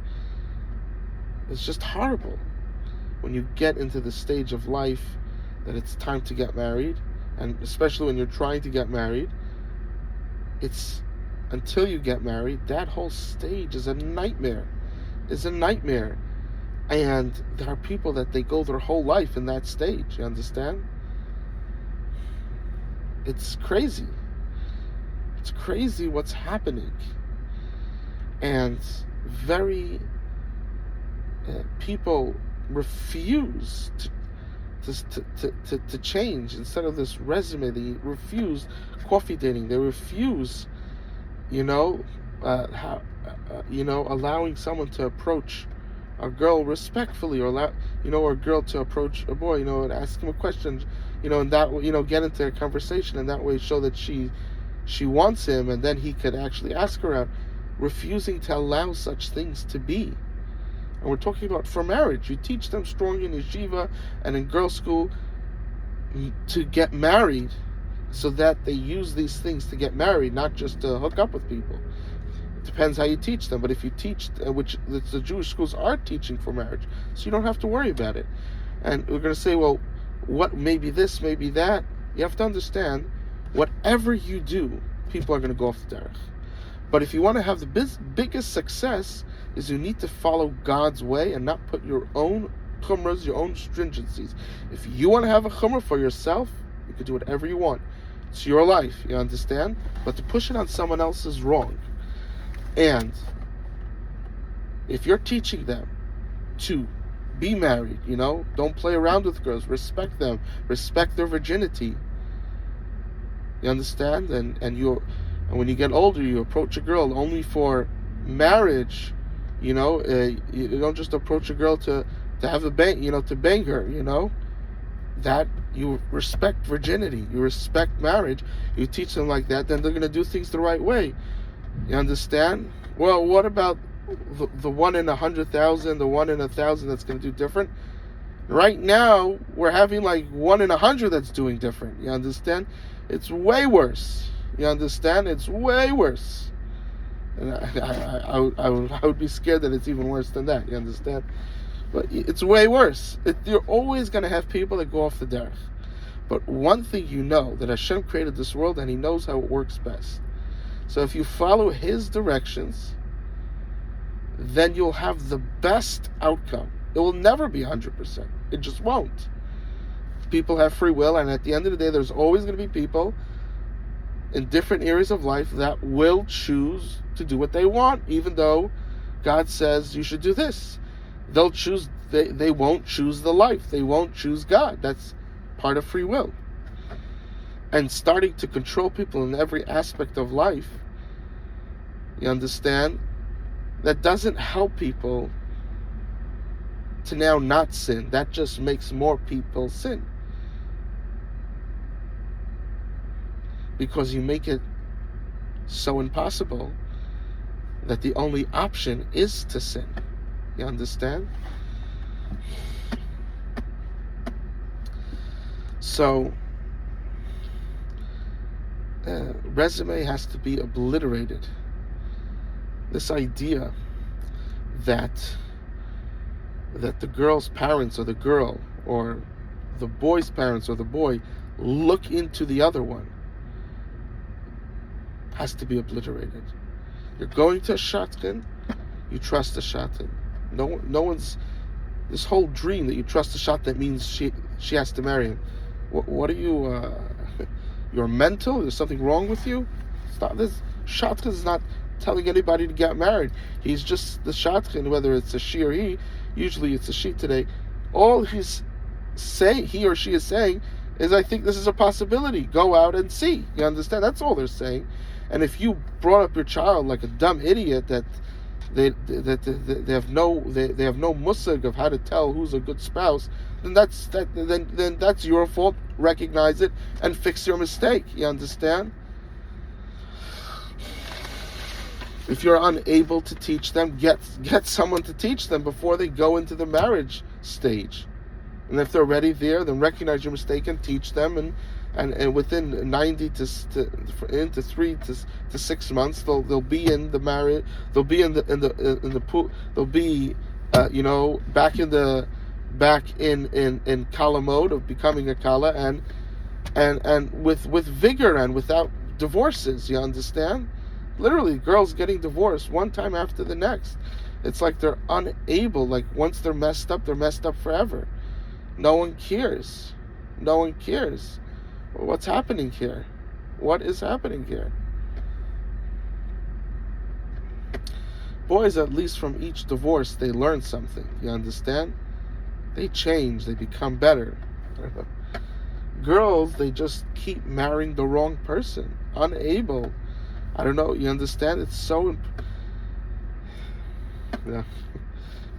It's just horrible when you get into the stage of life that it's time to get married, and especially when you're trying to get married. It's until you get married, that whole stage is a nightmare. And there are people that they go their whole life in that stage. You understand? It's crazy. It's crazy what's happening. And people refuse to change. Instead of this resume, they refuse coffee dating. They refuse, allowing someone to approach a girl respectfully, or allow, or a girl to approach a boy, and ask him a question, and that way, get into a conversation, and that way show that she wants him, and then he could actually ask her out. Refusing to allow such things to be. And we're talking about for marriage. You teach them strong in yeshiva and in girls' school to get married, so that they use these things to get married, not just to hook up with people. It depends how you teach them, but if you teach, which the Jewish schools are teaching for marriage, so you don't have to worry about it. And we're going to say, well, what, maybe this, maybe that. You have to understand, whatever you do, people are going to go off the derech. But if you want to have the biggest success, is you need to follow God's way and not put your own chumras, your own stringencies. If you want to have a chumrah for yourself, you can do whatever you want. It's your life, you understand? But to push it on someone else is wrong. And if you're teaching them to be married, don't play around with girls, respect them, respect their virginity. You understand? And when you get older, you approach a girl only for marriage. You don't just approach a girl to have a bang, to bang her. That you respect virginity, you respect marriage. You teach them like that, then they're going to do things the right way. You understand? Well, what about the 1 in 100,000, the 1 in 1,000 that's going to do different? Right now, we're having like 1 in 100 that's doing different. You understand? It's way worse. You understand? It's way worse. And I would be scared that it's even worse than that. You understand? But it's way worse. You're always going to have people that go off the derech. But one thing that Hashem created this world and He knows how it works best. So if you follow His directions, then you'll have the best outcome. It will never be 100%. It just won't. People have free will, and at the end of the day, there's always going to be people in different areas of life that will choose to do what they want, even though God says you should do this. They'll choose. They won't choose the life. They won't choose God. That's part of free will. And starting to control people in every aspect of life, you understand, that doesn't help people to now not sin. That just makes more people sin. Because you make it so impossible that the only option is to sin. You understand? So, resume has to be obliterated. This idea that the girl's parents or the girl, or the boy's parents or the boy, look into the other one, has to be obliterated. You're going to a shadchan, you trust the shadchan. No one's, this whole dream that you trust the shadchan means she has to marry him. What are you? You're mental? There's something wrong with you? Stop this. Shadchan is not telling anybody to get married. He's just the shadchan, whether it's a she or he. Usually it's a she today. All he's saying, he or she is saying, is, I think this is a possibility. Go out and see. You understand? That's all they're saying. And if you brought up your child like a dumb idiot that they have no musag of how to tell who's a good spouse, then that's your fault. Recognize it and fix your mistake. You understand? If you're unable to teach them, get someone to teach them before they go into the marriage stage. And if they're already there, then recognize your mistake and teach them. And within 90 to 3 to 6 months, they'll be in the marriage. They'll be in the pool. They'll be back in kala mode of becoming a kala, and with vigor and without divorces. You understand? Literally, girls getting divorced one time after the next. It's like they're unable. Like once they're messed up forever. No one cares. No one cares. What's happening here? What is happening here? Boys, at least from each divorce, they learn something. You understand? They change. They become better. Girls, they just keep marrying the wrong person. Unable. I don't know. You understand? It's so... Yeah.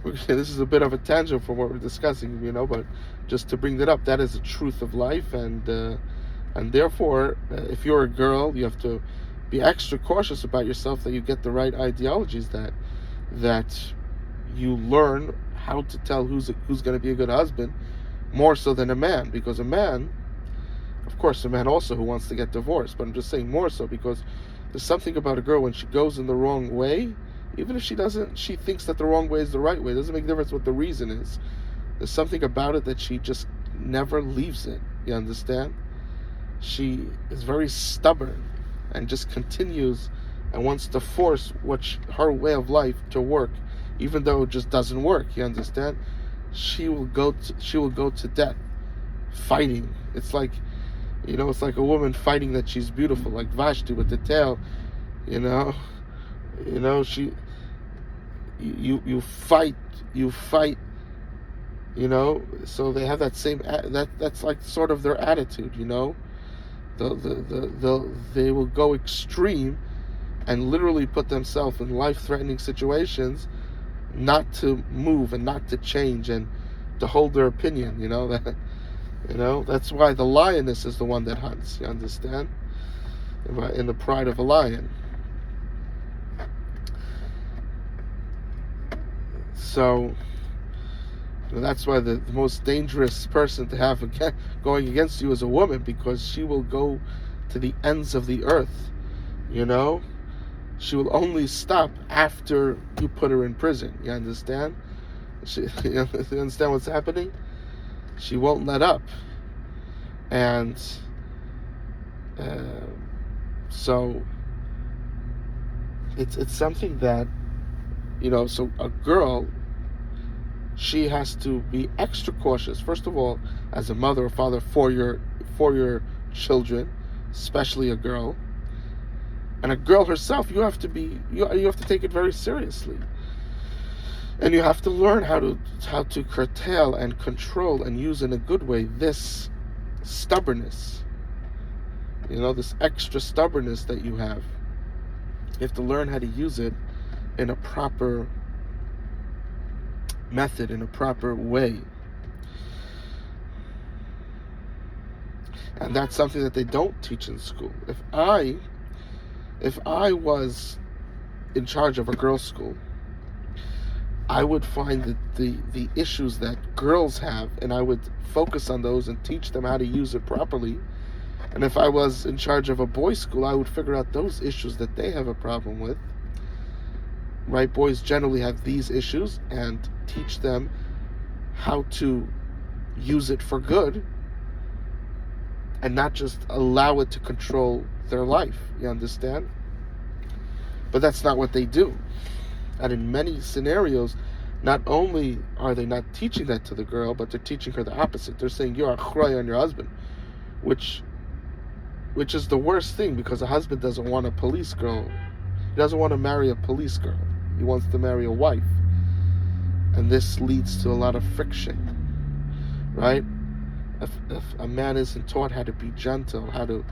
Okay, this is a bit of a tangent from what we're discussing, but just to bring that up, that is the truth of life, and therefore, if you're a girl, you have to be extra cautious about yourself, that you get the right ideologies, that you learn how to tell who's going to be a good husband, more so than a man, because a man, of course, a man also who wants to get divorced, but I'm just saying more so because there's something about a girl when she goes in the wrong way, even if she thinks that the wrong way is the right way. It doesn't make a difference what the reason is. There's something about it that she just never leaves it. You understand? She is very stubborn and just continues and wants to force her way of life to work, even though it just doesn't work. You understand? She will go to death fighting. It's like a woman fighting that she's beautiful, like Vashti with the tail. She you fight. So they have that same that's like sort of their attitude. They will go extreme and literally put themselves in life-threatening situations, not to move and not to change and to hold their opinion. That's why the lioness is the one that hunts. You understand? In the pride of a lion. So that's why the most dangerous person to have going against you is a woman, because she will go to the ends of the earth. She will only stop after you put her in prison. You understand? You understand what's happening? She won't let up. And so it's something that, so a girl, she has to be extra cautious, first of all, as a mother or father for your children, especially a girl. And a girl herself, you have to take it very seriously. And you have to learn how to curtail and control and use in a good way this stubbornness. This extra stubbornness that you have. You have to learn how to use it in a proper method, in a proper way. And that's something that they don't teach in school. If I was in charge of a girls' school, I would find the issues that girls have, and I would focus on those and teach them how to use it properly. And if I was in charge of a boys' school, I would figure out those issues that they have a problem with. Right? Boys generally have these issues, and teach them how to use it for good and not just allow it to control their life. You understand? But that's not what they do. And in many scenarios, not only are they not teaching that to the girl, but they're teaching her the opposite. They're saying you're achraya on your husband, which is the worst thing, because a husband doesn't want a police girl. He doesn't want to marry a police girl. He wants to marry a wife. And this leads to a lot of friction, right? If a man isn't taught how to be gentle, how to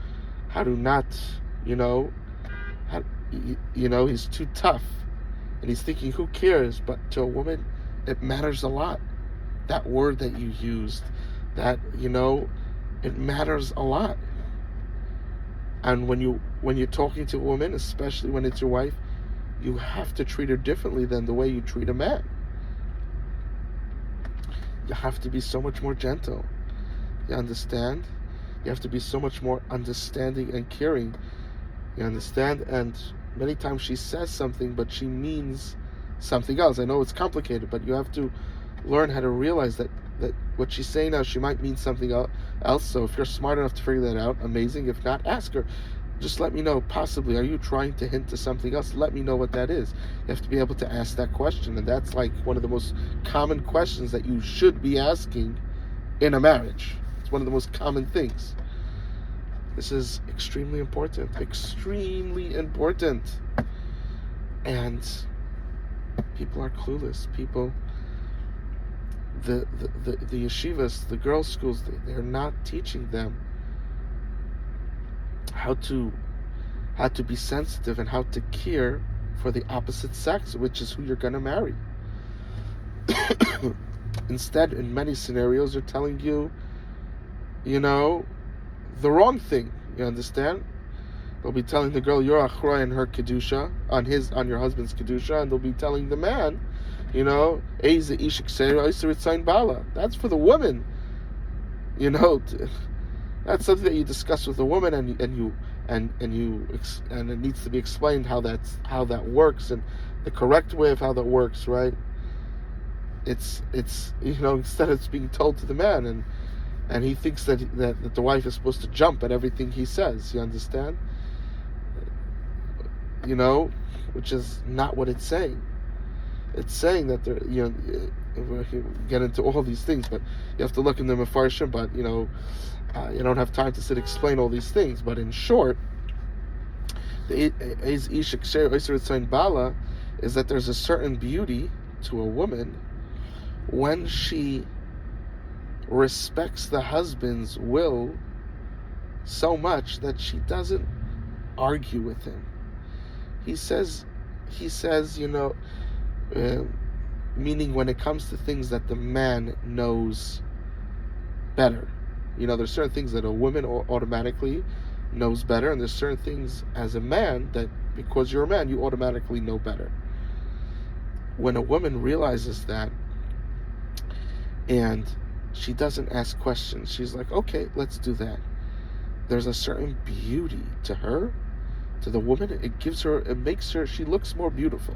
not, he's too tough, and he's thinking, who cares? But to a woman, it matters a lot. That word that you used, that, it matters a lot. And when you're talking to a woman, especially when it's your wife, you have to treat her differently than the way you treat a man. You have to be so much more gentle. You understand? You have to be so much more understanding and caring. You understand? And many times she says something, but she means something else. I know it's complicated, but you have to learn how to realize that what she's saying now, she might mean something else. So if you're smart enough to figure that out, amazing. If not, ask her. Just let me know, possibly, are you trying to hint to something else? Let me know what that is. You have to be able to ask that question. And that's like one of the most common questions that you should be asking in a marriage. It's one of the most common things. This is extremely important. Extremely important. And people are clueless. People, the yeshivas, the girls' schools, they're not teaching them how to be sensitive and how to care for the opposite sex, which is who you're going to marry. Instead, in many scenarios, they're telling you, the wrong thing. You understand? They'll be telling the girl you're achroy in her kedusha, on your husband's kedusha, and they'll be telling the man, Eize ishik seira isritzain bala. That's for the woman. That's something that you discuss with the woman, and it needs to be explained how that works, and the correct way of how that works, right? It's instead it's being told to the man, and he thinks that the wife is supposed to jump at everything he says. You understand? Which is not what it's saying. It's saying that we get into all these things, but you have to look in the Mefarshim. But you don't have time to explain all these things. But in short, the Eiz Ishik Sher Oyser Tzayin Bala is that there's a certain beauty to a woman when she respects the husband's will so much that she doesn't argue with him. He says, meaning when it comes to things that the man knows better. There's certain things that a woman automatically knows better, and there's certain things as a man that because you're a man, you automatically know better. When a woman realizes that, and she doesn't ask questions, she's like, okay, let's do that. There's a certain beauty to her, to the woman. It makes her, she looks more beautiful.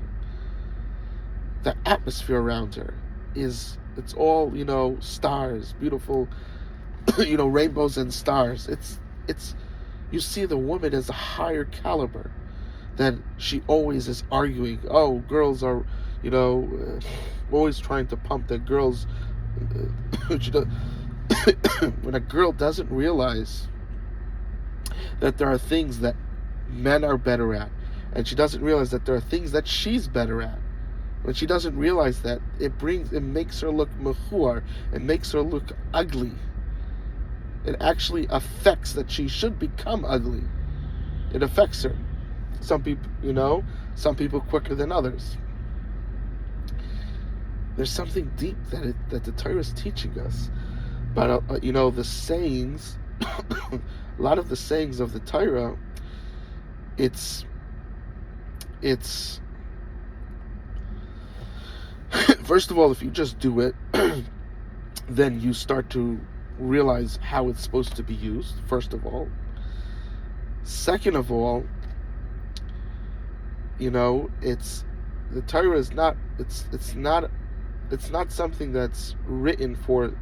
The atmosphere around her it's all, stars, beautiful, rainbows and stars. It's, you see the woman as a higher caliber than she always is arguing. Oh, girls are, always trying to pump the girls. When a girl doesn't realize that there are things that men are better at, and she doesn't realize that there are things that she's better at, when she doesn't realize that, it makes her look mechuar, it makes her look ugly. It actually affects that she should become ugly. It affects her. Some people quicker than others. There's something deep that the Torah is teaching us. But the sayings, a lot of the sayings of the Torah, it's first of all, if you just do it, then you start to realize how it's supposed to be used, first of all. Second of all, the Torah is not, it's not something that's written for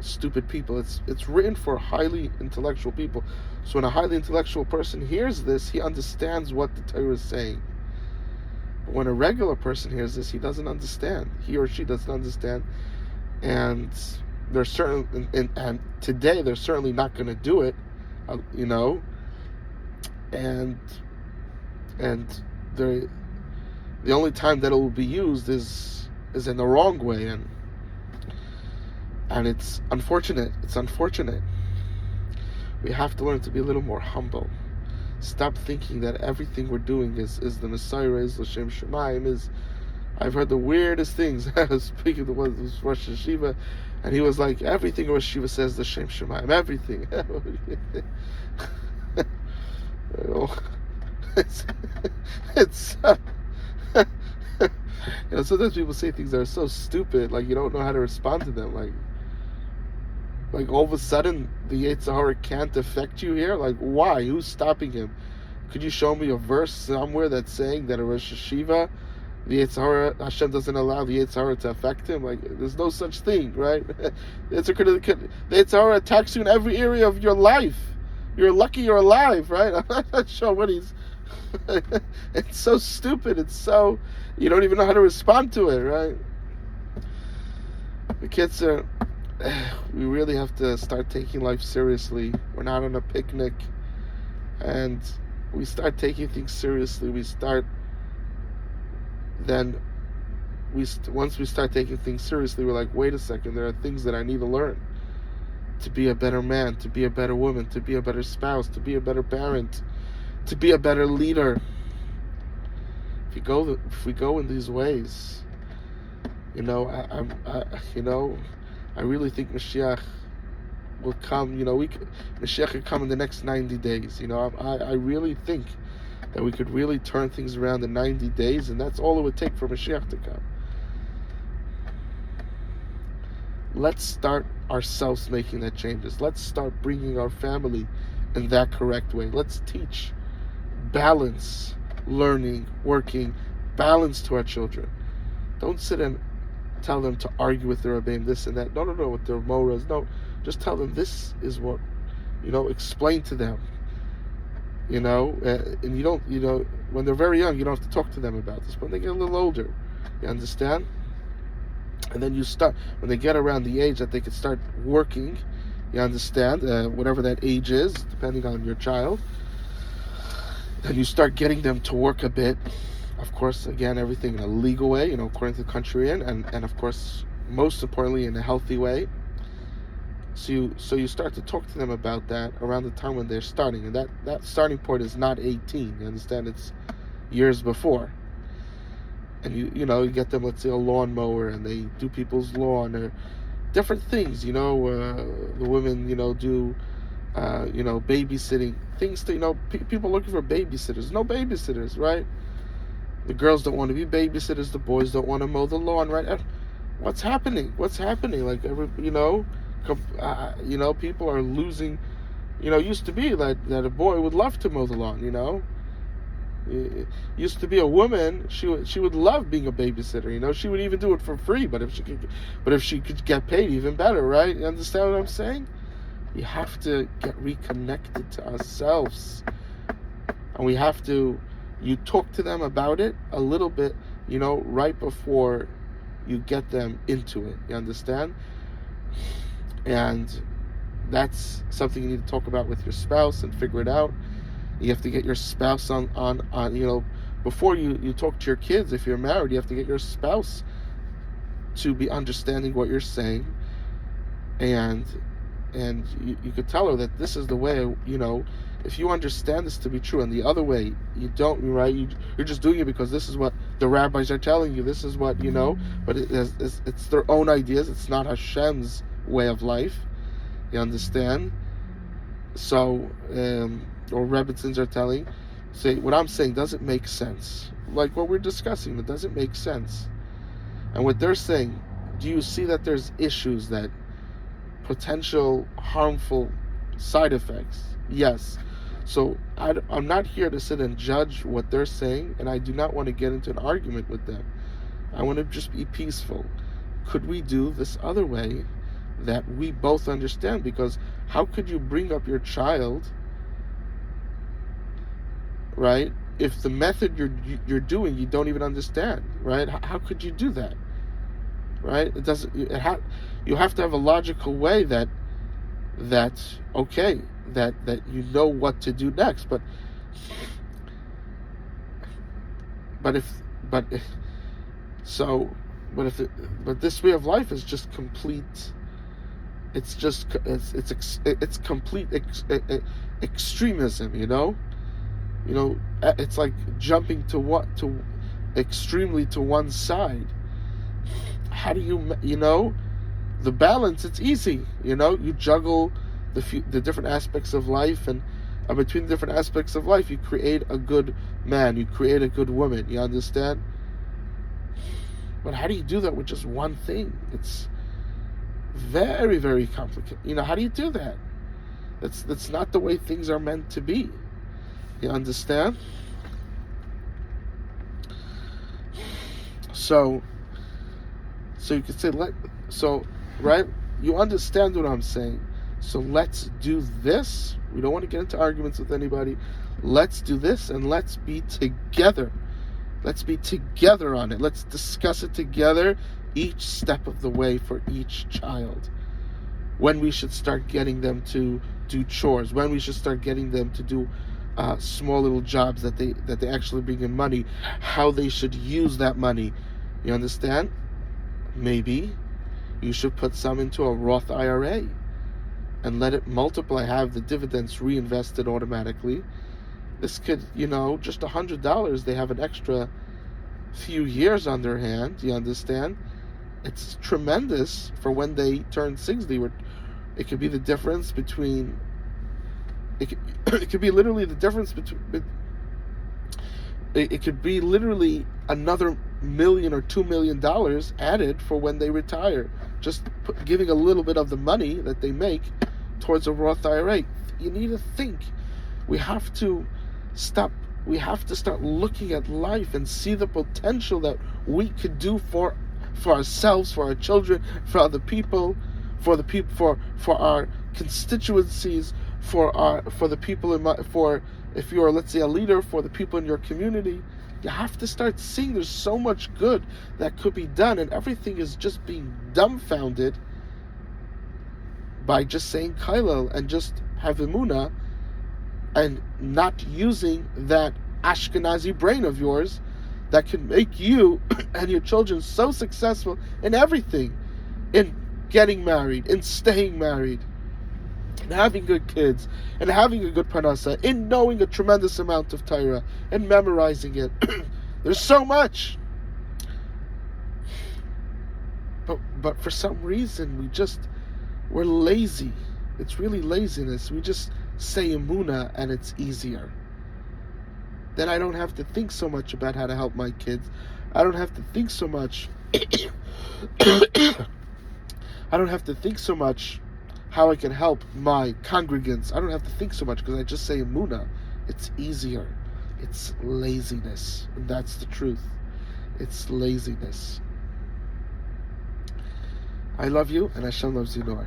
stupid people. It's written for highly intellectual people. So when a highly intellectual person hears this, he understands what the Torah is saying. But when a regular person hears this, he doesn't understand. He or she doesn't understand. And they're certain, and today they're certainly not going to do it, and the only time that it will be used is in the wrong way, and it's unfortunate. It's unfortunate. We have to learn to be a little more humble. Stop thinking that everything we're doing is the Messiah, is L'Shem Shemaim. I've heard the weirdest things. I was speaking to one of those Rosh Hashiva, and he was like, everything Rosh Hashiva says L'Shem Shemaim, everything. It's sometimes people say things that are so stupid, like you don't know how to respond to them. Like all of a sudden the Yetzer Hara can't affect you here. Like why? Who's stopping him? Could you show me a verse somewhere that's saying that a Rosh Hashiva, the Yetzer Hara, Hashem doesn't allow the Yetzer Hara to affect him? Like there's no such thing, right? The Yetzer Hara attacks you in every area of your life. You're lucky you're alive, right? I'm not sure what he's. It's so stupid. It's so, you don't even know how to respond to it, right? The kids are. We really have to start taking life seriously. We're not on a picnic, and we start taking things seriously. Once we start taking things seriously, we're like, wait a second, there are things that I need to learn to be a better man, to be a better woman, to be a better spouse, to be a better parent, to be a better leader. If we go in these ways, You know, I really think Mashiach will come. Mashiach could come in the next 90 days. I really think that we could really turn things around in 90 days, and that's all it would take for Mashiach to come. Let's start ourselves making that changes. Let's start bringing our family in that correct way. Let's teach balance, learning, working, balance to our children. Don't sit and tell them to argue with their Rebbeim, this and that. No, with their moras. No, just tell them this is what, explain to them. And you don't, when they're very young, you don't have to talk to them about this. But when they get a little older, you understand? And then when they get around the age that they can start working, you understand, whatever that age is, depending on your child, then you start getting them to work a bit. Of course, again, everything in a legal way, according to the country you're in, and of course, most importantly, in a healthy way. So you start to talk to them about that around the time when they're starting, and that starting point is not 18. You understand? It's years before. And you get them, let's say, a lawnmower, and they do people's lawn or different things. The women, do babysitting things. People looking for babysitters. No babysitters, right? The girls don't want to be babysitters. The boys don't want to mow the lawn, right? What's happening? Like people are losing. It used to be that a boy would love to mow the lawn. It used to be a woman. She would love being a babysitter. She would even do it for free. But if she could get paid, even better, right? You understand what I'm saying? We have to get reconnected to ourselves, and we have to. You talk to them about it a little bit, right before you get them into it. You understand? And that's something you need to talk about with your spouse and figure it out. You have to get your spouse on before you talk to your kids. If you're married, you have to get your spouse to be understanding what you're saying, and you could tell her that this is the way, if you understand this to be true, and the other way you don't, right? You're just doing it because this is what the rabbis are telling you. This is what but it's their own ideas. It's not Hashem's way of life. You understand? So, or Rebbitzins are telling, say what I'm saying doesn't make sense. Like what we're discussing, it doesn't make sense. And what they're saying, do you see that there's issues, that potential harmful side effects? Yes. So I'm not here to sit and judge what they're saying, and I do not want to get into an argument with them. I want to just be peaceful. Could we do this other way that we both understand? Because how could you bring up your child, right, if the method you're doing you don't even understand, right? How could you do that, right? You have to have a logical way that okay, that you know what to do next. But this way of life is just complete. It's complete extremism. It's like jumping to extremely to one side. How do you the balance? It's easy. You juggle the different aspects of life, and between the different aspects of life, you create a good man. You create a good woman. You understand? But how do you do that with just one thing? It's very, very complicated. How do you do that? That's not the way things are meant to be. You understand? So you could say, right? You understand what I'm saying. So let's do this. We don't want to get into arguments with anybody. Let's do this, and let's be together. Let's be together on it. Let's discuss it together, each step of the way for each child. When we should start getting them to do chores. When we should start getting them to do small little jobs that they actually bring in money. How they should use that money. You understand? Maybe you should put some into a Roth IRA and let it multiply, have the dividends reinvested automatically. This could, just $100, they have an extra few years on their hand, you understand? it's tremendous for when they turn 60. It could be the difference between, it could be literally the difference between, it could be literally another $1 or $2 million added for when they retire. Just giving a little bit of the money that they make towards a Roth IRA. You need to think. We have to stop. We have to start looking at life and see the potential that we could do for ourselves, for our children, for other people, for our constituencies, for the people if you're, let's say, a leader, for the people in your community. You have to start seeing there's so much good that could be done, and everything is just being dumbfounded by just saying Kailel and just have Emunah and not using that Ashkenazi brain of yours that can make you and your children so successful in everything, in getting married, in staying married, in having good kids, and having a good parnasa, in knowing a tremendous amount of Torah, and memorizing it. There's so much. But for some reason, we're lazy. It's really laziness. We just say Emunah and it's easier. Then I don't have to think so much about how to help my kids. I don't have to think so much. I don't have to think so much how I can help my congregants. I don't have to think so much because I just say Emunah. It's easier. It's laziness. And that's the truth. It's laziness. I love you, and Hashem loves you more.